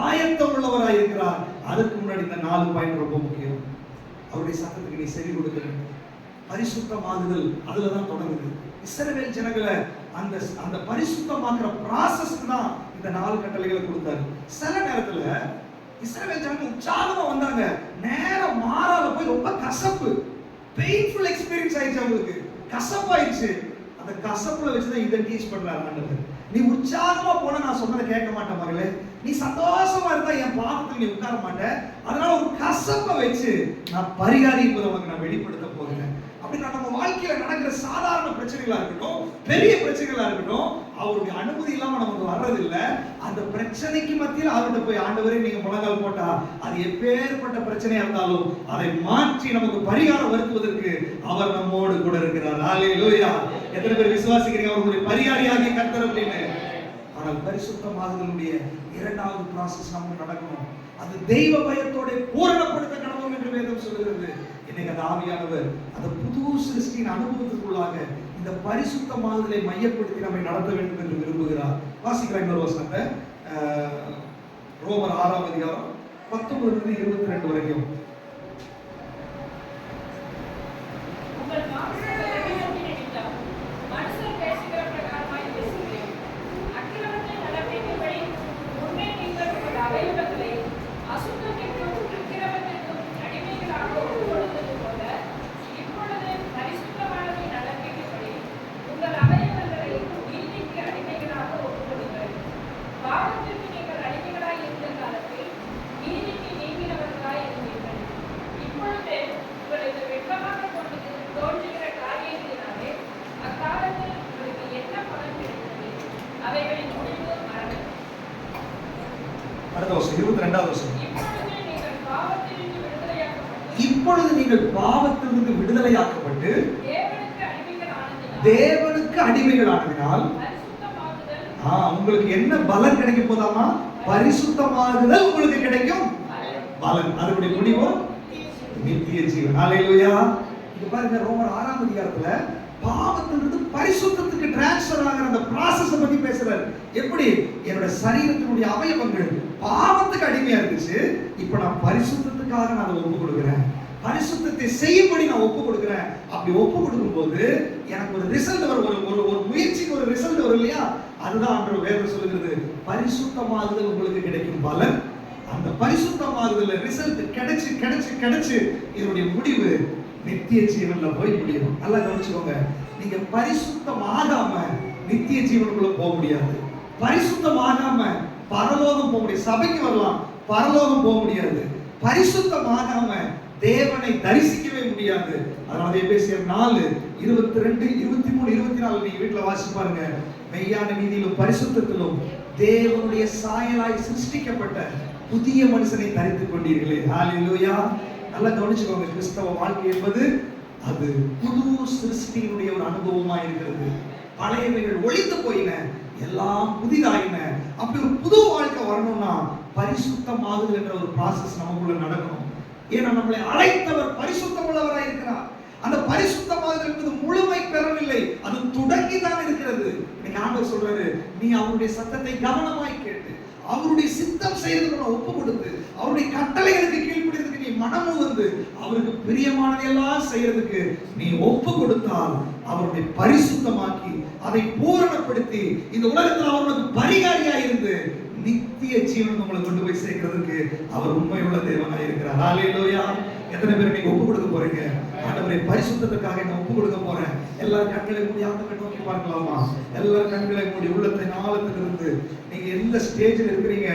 ஆயத்தம் உள்ளவராய் இருக்கிறார். அதுக்கு முன்னாடி இந்த 4 பாயிண்ட் ரொம்ப முக்கியம். அவருடைய சத்தத்துக்கு நீ செவி கொடுக்க வேண்டும். பரிசுத்தமாகுதல் அதுலதான் தொடங்குது. இஸ்ரவேல் ஜனங்களை அந்த பரிசுத்தமாக்குற ப்ராசஸ்க்கு தான் இந்த 4 கட்டளைகளை கொடுத்தாரு. சில நேரத்துல இஸ்ரவேல் ஜனங்கள் உற்சாகமா வந்தாங்க, நேரம் மாறால போய் ரொம்ப கசப்பு, பெயின்ஃபுல் எக்ஸ்பீரியன்ஸ் ஆயிடுச்சு, அவங்களுக்கு கசப்பாயிடுச்சு. அந்த கசப்புல வச்சுதான் இதை டீச் பண்றாரு ஆண்டவர். நீ உற்சாகமா போனா நான் சொன்னதை கேட்க மாட்டேன் மகளே, நீ சந்தோஷமா இருந்தா என் பாதத்தில் நீ உட்கார மாட்டேன், அதனால ஒரு கசப்பை வச்சு நான் பரிகாரி என்பதை உனக்கு நான் வெளிப்படுத்த போகிறேன். அப்படின்னா நம்ம வாழ்க்கையில நடக்கிற சாதாரண பிரச்சனைகளா இருக்கட்டும், பெரிய பிரச்சனைகளா இருக்கட்டும், அவருடைய அனுமதி இல்லாம நமக்கு வர்றது இல்ல. அந்த பிரச்சனைக்கு மத்தியில் அவர்கிட்ட போய், ஆண்டவரே நீங்க முழங்கால் போட்டா அது எப்பேற்பட்ட பிரச்சனையா இருந்தாலும் அதை மாற்றி நமக்கு பரிகாரம் வருத்துவதற்கு அவர் நம்மோடு கூட இருக்கிறார். ஹல்லேலூயா. எத்தனை பேர் விசுவாசிக்கிறீங்க அவருடைய பரிகாரியாகிய கர்த்தர் அப்படின்னு? ஆனால் பரிசுத்தமாகுதலுடைய இரண்டாவது ப்ராசஸ் நமக்கு நடக்கணும். அது தெய்வ பயத்தோட பூரணப்படுத்த கடவுள் என்று வேதம் சொல்கிறது. இன்னைக்கு அந்த ஆவியானவர் அந்த புது சிருஷ்டியின் அனுபவத்துக்குள்ளாக இந்த பரிசுத்தமாகுதலை மையப்படுத்தி நம்மை நடத்த வேண்டும் என்று விரும்புகிறார். வாசிக்கிறேன் இன்னொரு வசனத்தை, ரோமர் 6ஆம் அதிகாரம் 19-22 வரைக்கும். அடுத்த வருஷம் 22வது வருஷம். இப்பொழுது நீங்கள் பாவத்திலிருந்து விடுதலையாக்கப்பட்டு தேவனுக்கு அடிமைகளானதினால் உங்களுக்கு என்ன பலன் கிடைக்க போதாமா? பரிசுத்தமாகுதல் உங்களுக்கு கிடைக்கும் பலன். அதனுடைய முடிவு நித்திய ஜீவன். ஹல்லேலூயா. இது பாருங்க, ரோமர் 6ஆம் அதிகாரத்துல பாவத்திலிருந்து பரிசுத்தத்துக்கு டிரான்ஸ்ஃபர் ஆகிற அந்த ப்ராசஸ் பத்தி பேசுறாரு. எப்படி என்னோட சரீரத்தினுடைய அவயவங்கள் பாவத்துக்கு அடிமையா இருந்துச்சு, இப்ப நான் பரிசுத்தத்துக்காக நான் அதை ஒப்பு கொடுக்கிறேன், பரிசுத்தத்தை செய்யும்படி நான் ஒப்பு கொடுக்கிறேன். அப்படி ஒப்பு கொடுக்கும் போது எனக்கு ஒரு ரிசல்ட் வரும், ஒரு முயற்சிக்கு ஒரு ரிசல்ட் வரும் இல்லையா? அதுதான் ஆண்டவர் வேதம் சொல்லுகிறது, பரிசுத்தமாகுதல் உங்களுக்கு கிடைக்கும் பலன். அந்த பரிசுத்தமாகுதல் ரிசல்ட் கிடைச்சு கிடைச்சு கிடைச்சு இதனுடைய முடிவு நித்திய ஜீவன்ல போய் முடியும். நல்லா கவனிச்சுக்கோங்க, நீங்க பரிசுத்தமாகாம நித்திய ஜீவனுக்குள்ள போக முடியாது. பரிசுத்தமாகாம பரலோகம் போக முடியாது. சபைக்கு வரலாம், பரலோகம் போக முடியாது. பரிசுத்தமாகாம தேவனை தரிசிக்கவே முடியாது. அதனால எபேசியர் 4:22, 23, 24 நீங்க வீட்டுல வாசிச்சு பாருங்க. மெய்யான நீதியிலும் பரிசுத்தத்திலும் தேவனுடைய சாயலாய் சிருஷ்டிக்கப்பட்ட புதிய மனுஷனை தரித்துக் கொண்டீர்களே. ஹல்லேலூயா. நல்லா கவனிச்சுக்கோங்க, கிறிஸ்தவ வாழ்க்கை என்பது அது புது சிருஷ்டியினுடைய ஒரு அனுபவமா இருக்கிறது. பழையவைகள் ஒழித்து போயின, எல்லாம் புதிதாயின. அப்படி ஒரு புது வாழ்க்கை வரணும்னா பரிசுத்தமாகுதல் என்ற ஒரு ப்ராசஸ் நமக்குள்ள நடக்கணும். ஏன்னா நம்மளை அழைத்தவர் பரிசுத்தம் உள்ளவராய் இருக்கிறார். அந்த பரிசுத்தமாகுதல் என்பது முழுமை பெறவில்லை, அது தொடங்கி தான் இருக்கிறது. இன்னைக்கு ஆண்டவர் சொல்றாரு, நீ அவருடைய சத்தத்தை கவனமாய் கேட்டு அவருடைய சித்தம் செய்யறதுக்கு ஒப்பு கொடுத்து அவருடைய கட்டளைகளுக்கு கீழ்ப்படிறதுக்கு நீ மனமு வந்து அவருக்கு பிரியமானதெல்லாம் செய்யறதுக்கு நீ ஒப்பு கொடுத்தால் அவருடைய பரிசுத்தமாக்கி அதை பூரணப்படுத்தி இந்த உலகத்தில் அவருக்கு பரிகாரியா இருந்து நித்திய ஜீவன் உங்களை கொண்டு போய் சேர்க்கிறதுக்கு அவர் உண்மையுள்ள தேவனாய் இருக்கிறார். ஹல்லேலூயா. எத்தனை பேர் நீங்க ஒப்பு கொடுக்க போறீங்க? ஆண்டவரே, பரிசுத்தத்துக்காக நான் ஒப்பு கொடுக்க போறேன். எல்லாரும் கண்களை மூடி ஆண்டவரை நோக்கி பார்க்கலாமா? எல்லாரும் கண்களை மூடி உள்ளத்தின் ஆழத்திலிருந்து நீங்க எந்த ஸ்டேஜில் இருக்கிறீங்க